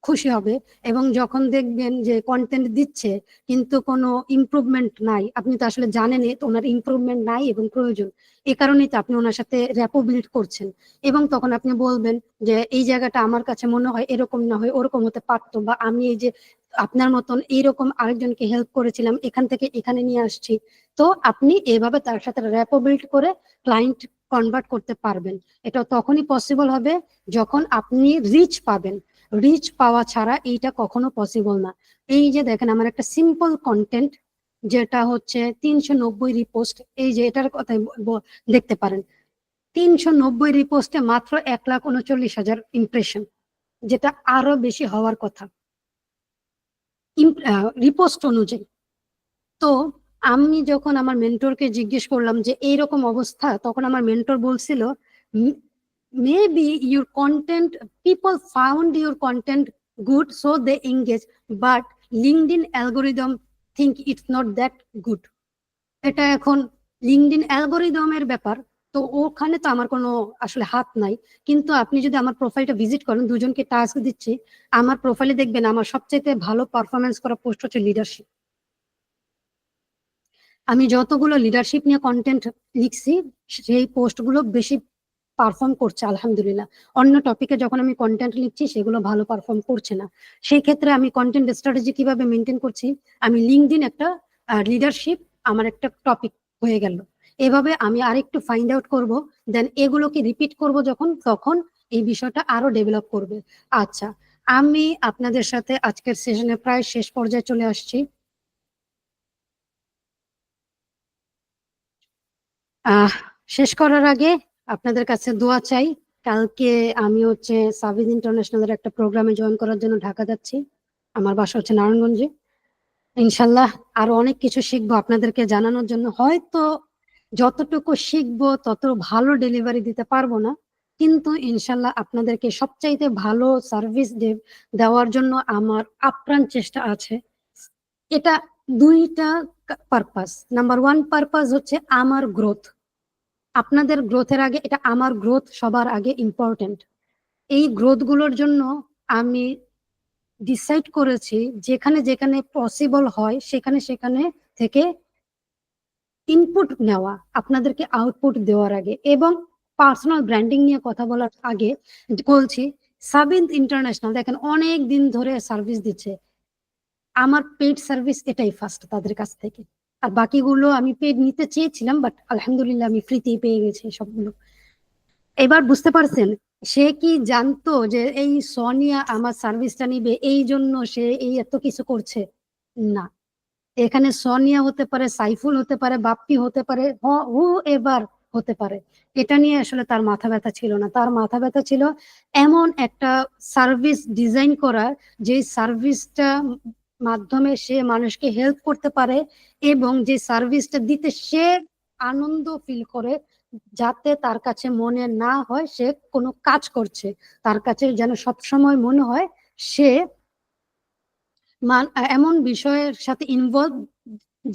খুশি হবে। এবং যখন দেখবেন যে কন্টেন্ট দিচ্ছে কিন্তু কোনো ইমপ্রুভমেন্ট নাই, আপনি তো আসলে জানেনই তো ওনার ইমপ্রুভমেন্ট নাই এবং প্রয়োজন, এ কারণেই তো আপনি ওনার সাথে র্যাপো বিল্ড করছেন। এবং তখন আপনি বলবেন যে এই জায়গাটা আমার কাছে মনে হয় এরকম না হয় ওরকম হতে পারতো, বা আমি এই যে আপনার মতন এইরকম আরেকজনকে হেল্প করেছিলাম এখান থেকে এখানে নিয়ে আসছি। তো আপনি এভাবে তার সাথে র্যাপো বিল্ড করে ক্লায়েন্ট কনভার্ট করতে পারবেন। এটা তখনই পসিবল হবে যখন আপনি রিচ পাবেন। রিচ পাওয়া ছাড়া এইটা কখনো পসিবল না। এই যে দেখেন আমার একটা সিম্পল কন্টেন্ট যেটা হচ্ছে 390 রিপোস্ট, এই যে এটার কথা দেখতে পারেন, 390 রিপোস্টে মাত্র 1,39,000 ইমপ্রেশন, যেটা আরো বেশি হওয়ার কথা রিপোস্ট অনুযায়ী। তো আমি যখন আমার মেন্টরকে জিজ্ঞেস করলাম যে এইরকম অবস্থা, তখন আমার মেন্টর বলছিল maybe your content, people found your content good so they engage, but LinkedIn algorithm think it's not that good. এটা এখন লিঙ্কডইন অ্যালগোরিদমের ব্যাপার, তো ওখানে তো আমার কোনো আসলে হাত নাই। কিন্তু আপনি যদি আমার প্রোফাইলটা ভিজিট করেন, দুজনকে টাস্ক দিচ্ছি, আমার প্রোফাইলে দেখবেন আমার সবচেয়ে ভালো পারফরমেন্স করা পোস্ট হচ্ছে লিডারশিপ। আমি যতগুলো লিডারশিপ নিয়ে কন্টেন্ট লিখছি সেই পোস্টগুলো বেশি পারফর্ম করছে আলহামদুলিল্লাহ। অন্য টপিকে যখন আমি কন্টেন্ট লিখছি সেগুলো ভালো পারফর্ম করছে না। সেই ক্ষেত্রে আমি কন্টেন্ট স্ট্র্যাটেজি কিভাবে মেনটেন করছি, আমি লিঙ্কডইন একটা লিডারশিপ আমার একটা টপিক হয়ে গেল, এভাবে আমি আরেকটু ফাইন্ড আউট করব, দেন এগুলোকে রিপিট করব যখন, তখন এই বিষয়টা আরো ডেভেলপ করবে। আচ্ছা, আমি আপনাদের সাথে আজকের সেশনে প্রায় শেষ পর্যায়ে চলে আসছি। শেষ করার আগে আপনাদের কাছে দোয়া চাই। কালকে আমি হচ্ছে সাবিদ ইন্টারন্যাশনালের একটা প্রোগ্রামে জয়েন করার জন্য ঢাকা যাচ্ছি। আমার বাসা হচ্ছে নারায়ণগঞ্জে। ইনশাল্লাহ আরো অনেক কিছু শিখবো আপনাদেরকে জানানোর জন্য। হয়তো যতটুকু শিখবো তত ভালো ডেলিভারি দিতে পারবো না, কিন্তু ইনশাল্লাহ আপনাদেরকে সবচাইতে ভালো সার্ভিস দেওয়ার জন্য আমার আপ্রাণ চেষ্টা আছে। এটা দুইটা পারপাস। নাম্বার ওয়ান পারপাস হচ্ছে আমার গ্রোথ, আপনাদের গ্রোথের আগে এটা আমার গ্রোথ সবার আগে ইম্পর্টেন্ট। এই গ্রোথ গুলোর জন্য আমি ডিসাইড করেছি যেখানে যেখানে পসিবল হয় সেখানে সেখানে থেকে ইনপুট নেওয়া আপনাদেরকে আউটপুট দেওয়ার আগে। এবং পার্সোনাল ব্র্যান্ডিং নিয়ে কথা বলার আগে বলছি, সাবিন্দ ইন্টারন্যাশনাল দেখেন অনেক দিন ধরে সার্ভিস দিচ্ছে, আমার পেড সার্ভিস এটাই ফার্স্ট তাদের কাছ থেকে। আর বাকিগুলো আমি পেড নিতে চেয়েছিলাম, বাট আলহামদুলিল্লাহ আমি ফ্রিতেই পেয়ে গেছি সবগুলো। এবার বুঝতে পারছেন সে কি জানতো যে এই সোনিয়া আমার সার্ভিসটা নিবে, এই জন্য সে এই এত কিছু করছে? না, এখানে সোনিয়া হতে পারে, সাইফুল হতে পারে, বাপ্পি হতে পারে, হু এভার হতে পারে, এটা নিয়ে আসলে তার মাথা ব্যথা ছিল না। তার মাথা ব্যথা ছিল এমন একটা সার্ভিস ডিজাইন করা যে সার্ভিসটা মাধ্যমে সে মানুষকে হেল্প করতে পারে এবং যে সার্ভিসটা দিতে সে আনন্দ ফিল করে, যাতে তার কাছে মনে না হয় সে কোনো কাজ করছে, তার কাছে যেন সবসময় মনে হয় সে এমন বিষয়ের সাথে ইনভলভ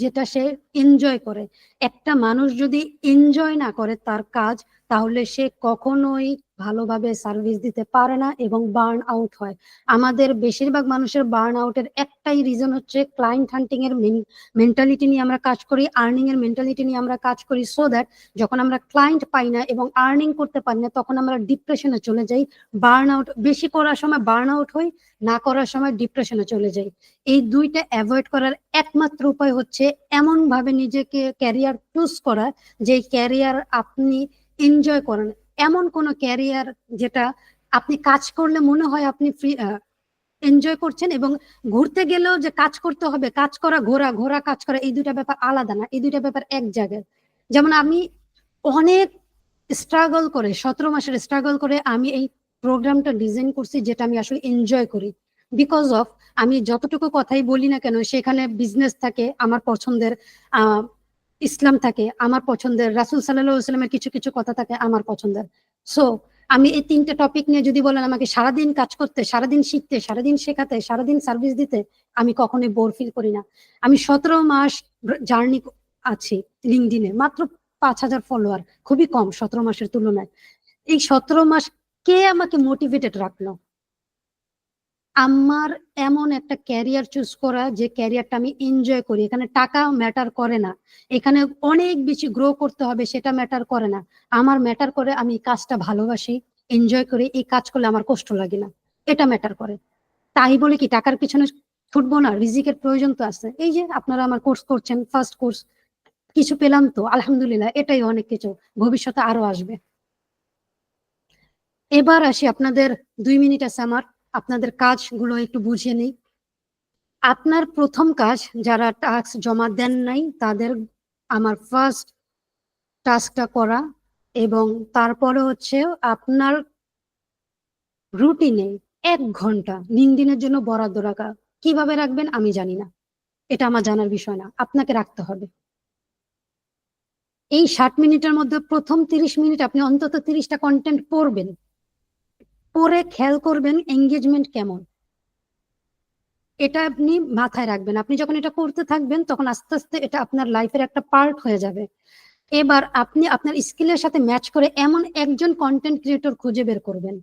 যেটা সে এনজয় করে। একটা মানুষ যদি এনজয় না করে তার কাজ, তাহলে সে কখনোই ভালোভাবে সার্ভিস দিতে পারে না এবং বার্ন আউট হয়। আমাদের বেশিরভাগ মানুষের বার্ন আউটের একটাই রিজন হচ্ছে ক্লায়েন্ট হান্টিং এর মেন্টালিটি নিয়ে আমরা কাজ করি, আর্নিং এর মেন্টালিটি নিয়ে আমরা কাজ করি, সো দ্যাট যখন আমরা ক্লায়েন্ট পাই না এবং আর্নিং করতে পারি না তখন আমরা ডিপ্রেশনে চলে যাই। বার্ন আউট বেশি করার সময় বার্ন আউট হই, না করার সময় ডিপ্রেশনে চলে যাই। এই দুইটা অ্যাভয়েড করার একমাত্র উপায় হচ্ছে এমন ভাবে নিজেকে ক্যারিয়ার চুজ করা যে ক্যারিয়ার আপনি এনজয় করেন, এমন কোন ক্যারিয়ার যেটা আপনি কাজ করলে মনে হয় আপনি ফ্রি এনজয় করছেন, এবং ঘুরতে গেলেও যে কাজ করতে হবে, কাজ করা ঘোরা, ঘোরা কাজ করা, এই দুইটা ব্যাপার আলাদা না, এই দুইটা ব্যাপার এক জায়গায়। যেমন আমি অনেক স্ট্রাগল করে 17 মাসের স্ট্রাগল করে আমি এই প্রোগ্রামটা ডিজাইন করছি যেটা আমি আসলে এনজয় করি। বিকজ অফ আমি যতটুকু কথাই বলি না কেন সেখানে বিজনেস থাকে, আমার পছন্দের ইসলাম থাকে, আমার পছন্দের রাসূল সাল্লাল্লাহু আলাইহি ওয়াসাল্লামের কিছু কিছু কথা থাকে আমার পছন্দের। সো আমি এই তিনটে টপিক নিয়ে যদি বলেন আমাকে সারাদিন কাজ করতে, সারাদিন শিখতে, সারাদিন শেখাতে, সারাদিন সার্ভিস দিতে, আমি কখনোই বোর ফিল করি না। আমি 17 মাস জার্নি আছি লিঙ্কডইনে, মাত্র 5,000 ফলোয়ার, খুবই কম 17 মাসের তুলনায়। এই 17 মাস কে আমাকে মোটিভেটেড রাখলো? আমার এমন একটা ক্যারিয়ার চুজ করা যে ক্যারিয়ারটা আমি এনজয় করি। এখানে টাকা ম্যাটার করে না, এখানে অনেক বেশি গ্রো করতে হবে সেটা ম্যাটার করে না। আমার ম্যাটার করে আমি কাজটা ভালোবাসি, এনজয় করি, এই কাজ করলে আমার কষ্ট লাগে না, এটা ম্যাটার করে। তাই বলে কি টাকার পিছনে ছুটবো না? রিজিকের প্রয়োজন তো আছে। এই যে আপনারা আমার কোর্স করছেন, ফার্স্ট কোর্স, কিছু পেলাম তো আলহামদুলিল্লাহ, এটাই অনেক কিছু, ভবিষ্যতে আরো আসবে। এবার আসি, আপনাদের 2 মিনিট আছে আমার, আপনাদের কাজগুলো একটু বুঝিয়ে নিই। আপনার প্রথম কাজ, যারা টাস্ক জমা দেন নাই তাদের আমার ফার্স্ট টাস্কটা করা, এবং তারপরে হচ্ছে আপনার রুটিনে 1 ঘন্টা লিঙ্কডইনের জন্য বরাদ্দ রাখা। কিভাবে রাখবেন আমি জানি না, এটা আমার জানার বিষয় না, আপনাকে রাখতে হবে। এই 60 মিনিটের মধ্যে প্রথম 30 মিনিট আপনি অন্তত 30টা কন্টেন্ট পড়বেন, পড়ে খেয়াল করবেন এঙ্গেজমেন্ট কেমন, এটা আপনি মাথায় রাখবেন। আপনি যখন এটা করতে থাকবেন তখন আস্তে আস্তে এটা আপনার লাইফের একটা পার্ট হয়ে যাবে। এবার আপনি আপনার স্কিলের সাথে ম্যাচ করে এমন একজন কন্টেন্ট ক্রিয়েটর খুঁজে বের করবেন,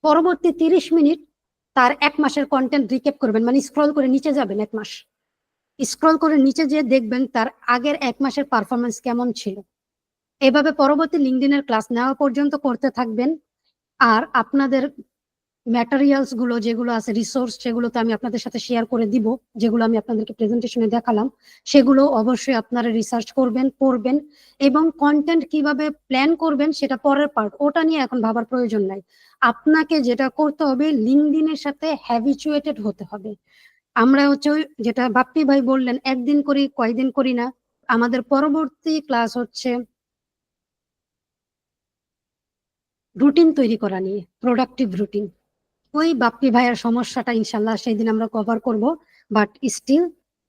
পরবর্তী 30 মিনিট তার 1 মাসের কন্টেন্ট রিক্যাপ করবেন, মানে স্ক্রল করে নিচে যাবেন, 1 মাস স্ক্রল করে নিচে যেয়ে দেখবেন তার আগের 1 মাসের পারফরমেন্স কেমন ছিল। এভাবে পরবর্তী লিঙ্কডইনের ক্লাস নেওয়া পর্যন্ত করতে থাকবেন। আর আপনাদের ম্যাটেরিয়ালস গুলো যেগুলো আছে, রিসোর্স, সেগুলো তো আমি আপনাদের সাথে শেয়ার করে দিব, যেগুলো আমি আপনাদেরকে প্রেজেন্টেশনে দেখালাম, সেগুলো অবশ্যই আপনারা রিসার্চ করবেন, পড়বেন। এবং কন্টেন্ট কিভাবে প্ল্যান করবেন সেটা পরের পার্ট, ওটা নিয়ে এখন ভাবার প্রয়োজন নাই। আপনাকে যেটা করতে হবে, লিঙ্কডইনের সাথে হ্যাবিচুয়েটেড হতে হবে। আমরা হচ্ছে ওই যেটা বাপ্পি ভাই বললেন, একদিন করি কয়দিন করি না। আমাদের পরবর্তী ক্লাস হচ্ছে রুটিন তৈরি করা নিয়ে, প্রোডাক্টিভ রুটিন। ওই বাপ্পি ভাইয়ের সমস্যাটা ইনশাল্লাহ সেই দিন আমরা কভার করব। বাট স্টিল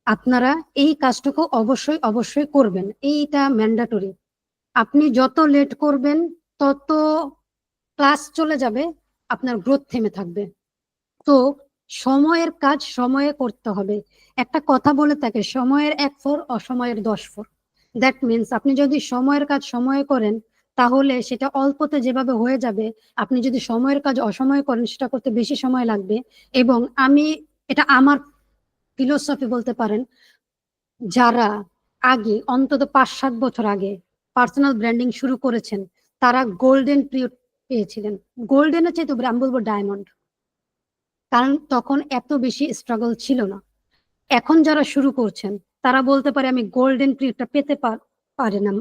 আপনারা এই কাজটুকু অবশ্যই অবশ্যই করবেন, এইটা ম্যান্ডেটরি। আপনি যত লেট করবেন তত ক্লাস চলে যাবে, আপনার গ্রোথ থেমে থাকবে। তো সময়ের কাজ সময়ে করতে হবে। একটা কথা বলে থাকে, সময়ের 1 ফোর অসময়ের 10 ফোর। দ্যাট মিনস আপনি যদি সময়ের কাজ সময়ে করেন তাহলে সেটা অল্পতে যেভাবে হয়ে যাবে, আপনি যদি সময়ের কাজ অসময়ে করেন সেটা করতে বেশি সময় লাগবে। এবং আমি, এটা আমার ফিলোসফি বলতে পারেন, যারা আগে অন্তত 5-7 বছর আগে পার্সোনাল ব্র্যান্ডিং শুরু করেছেন তারা গোল্ডেন পিরিয়ড পেয়েছিলেন। গোল্ডেনের চাইতে আমি বলবো ডায়মন্ড, কারণ তখন এত বেশি স্ট্রাগল ছিল না। এখন যারা শুরু করছেন তারা বলতে পারে আমি গোল্ডেন পিরিয়ডটা পেতে পারে না।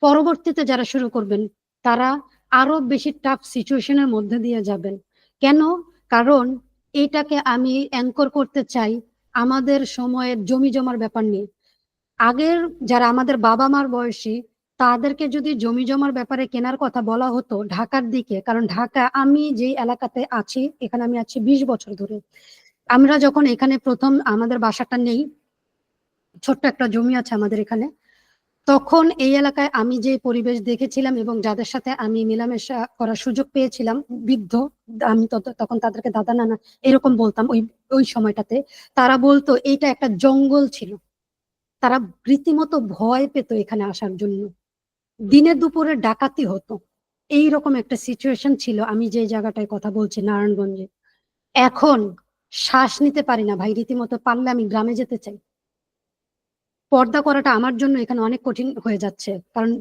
পরবর্তীতে যারা শুরু করবেন তারা আরো বেশি টাফ সিচুয়েশনের মধ্যে দিয়ে যাবেন। কেন? কারণ এইটাকে আমি অ্যাঙ্কর করতে চাই আমাদের সময়ের জমি জমার ব্যাপার নিয়ে। আগের যারা আমাদের বাবা মার বয়সী, তাদেরকে যদি জমি জমার ব্যাপারে কেনার কথা বলা হতো ঢাকার দিকে, কারণ ঢাকা, আমি যেই এলাকাতে আছি এখানে আমি আছি 20 বছর ধরে। আমরা যখন এখানে প্রথম আমাদের বাসাটা নেই, ছোট্ট একটা জমি আছে আমাদের এখানে, তখন এই এলাকায় আমি যে পরিবেশ দেখেছিলাম এবং যাদের সাথে আমি মেলামেশা করার সুযোগ পেয়েছিলাম, বৃদ্ধ, আমি তখন তাদেরকে দাদা নানা এরকম বলতাম ওই ওই সময়টাতে, তারা বলতো এইটা একটা জঙ্গল ছিল। তারা রীতিমতো ভয় পেত এখানে আসার জন্য, দিনে দুপুরে ডাকাতি হতো, এইরকম একটা সিচুয়েশন ছিল আমি যে জায়গাটায় কথা বলছি, নারায়ণগঞ্জে। এখন শ্বাস নিতে পারি না ভাই, রীতিমতো পারলে আমি গ্রামে যেতে চাই। পর্দা করাটা আমার জন্য এখানে অনেক কঠিন হয়ে যাচ্ছে, কারণ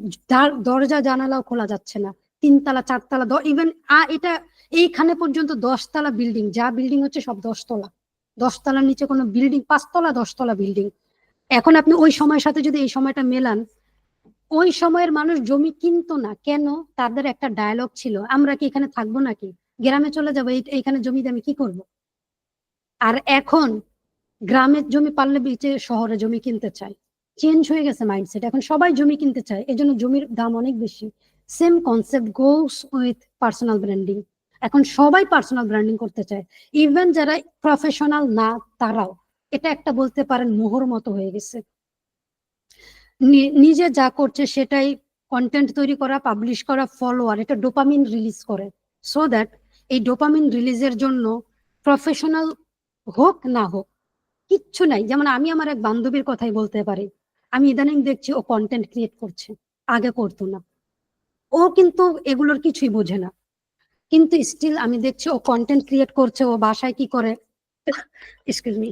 দরজা জানালাও খোলা যাচ্ছে না। 3 তলা 4 তলা, ইভেন এটা এইখানে পর্যন্ত 10 তলা বিল্ডিং, যা বিল্ডিং হচ্ছে সব 10 তলা। 10 তলার নিচে কোনো বিল্ডিং, 5 তলা 10 তলা বিল্ডিং। এখন আপনি ওই সময়ের সাথে যদি এই সময়টা মেলান, ওই সময়ের মানুষ জমি কিনতো না কেন? তাদের একটা ডায়লগ ছিল, আমরা কি এখানে থাকবো নাকি, গ্রামে চলে যাবো, এইখানে জমি দিয়ে আমি কি করবো। আর এখন গ্রামের জমি পারলে বেচে শহরে জমি কিনতে চায়। চেঞ্জ হয়ে গেছে মাইন্ডসেট, এখন সবাই জমি কিনতে চায়, এজন্য জমির দাম অনেক বেশি। Same concept goes with personal branding. এখন সবাই পার্সোনাল ব্র্যান্ডিং করতে চায়, ইভেন যারা প্রফেশনাল না তারাও। এটা একটা বলতে পারেন মোহর মতো হয়ে গেছে। নিজে যা করছে সেটাই কন্টেন্ট তৈরি করা, পাবলিশ করা, ফলোয়ার, এটা ডোপামিন রিলিজ করে। সো দ্যাট এই ডোপামিন রিলিজের জন্য প্রফেশনাল হোক না হোক কিচ্ছু নাই। যেমন আমি আমার এক বান্ধবীর কথাই বলতে পারি, আমি ইদানিং দেখছি ও কন্টেন্ট ক্রিয়েট করছে, আগে করতো না। ও কিন্তু এগুলোর কিছুই বোঝে না। কিন্তু স্টিল আমি দেখছি ও কন্টেন্ট ক্রিয়েট করছে, ও বাসায় কি করে, এক্সকিউজ মি,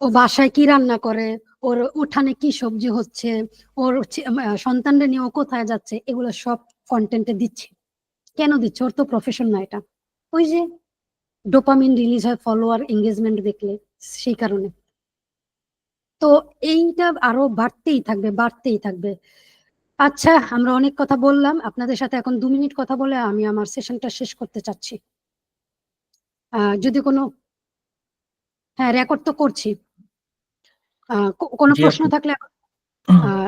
ও বাসায় কি রান্না করে, ওর উঠানে কি সবজি হচ্ছে, ওর সন্তানরা নিয়ে ও কোথায় যাচ্ছে, এগুলো সব কন্টেন্টে দিচ্ছে। কেন দিচ্ছে? ওর তো প্রফেশন না এটা। ওই যে ডোপামিন রিলিজ হয় ফলোয়ার এঙ্গেজমেন্ট দেখলে, সেই কারণে। তো এইটা আরো বাড়তেই থাকবে, বাড়তেই থাকবে। আচ্ছা, আমরা অনেক কথা বললাম, আপনাদের সাথে এখন 2 মিনিট কথা বলে আমি আমার সেশনটা শেষ করতে চাচ্ছি। যদি কোনো, হ্যাঁ রেকর্ড তো করছি, কোনো জি প্রশ্ন আপু। থাকলে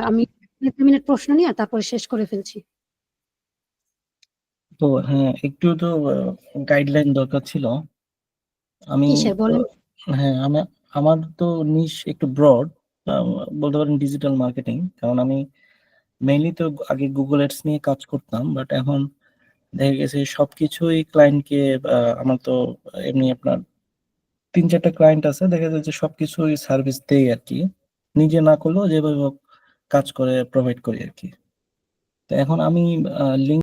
আমি 2 মিনিট প্রশ্ন নিয়ে তারপরে শেষ করে ফেলছি। তো হ্যাঁ, একটু তো গাইডলাইন দরকার ছিল। আমি কিসের বলেন? হ্যাঁ, আমার তো নিশ একটু ব্রড, বলতে পারেন ডিজিটাল মার্কেটিং। কারণ আমি মেইনলি তো আগে গুগল অ্যাডস নিয়ে কাজ করতাম, বাট এখন দেখা গেছে সবকিছুই ক্লায়েন্টকে, আমার তো এমনি আপনার 3-4টা ক্লায়েন্ট আছে, দেখা যাচ্ছে সবকিছুই সার্ভিস দেই আর কি, নিজে না করলেও যেভাবে হোক কাজ করে প্রোভাইড করি আর কি। তো এখন আমি লিঙ্ক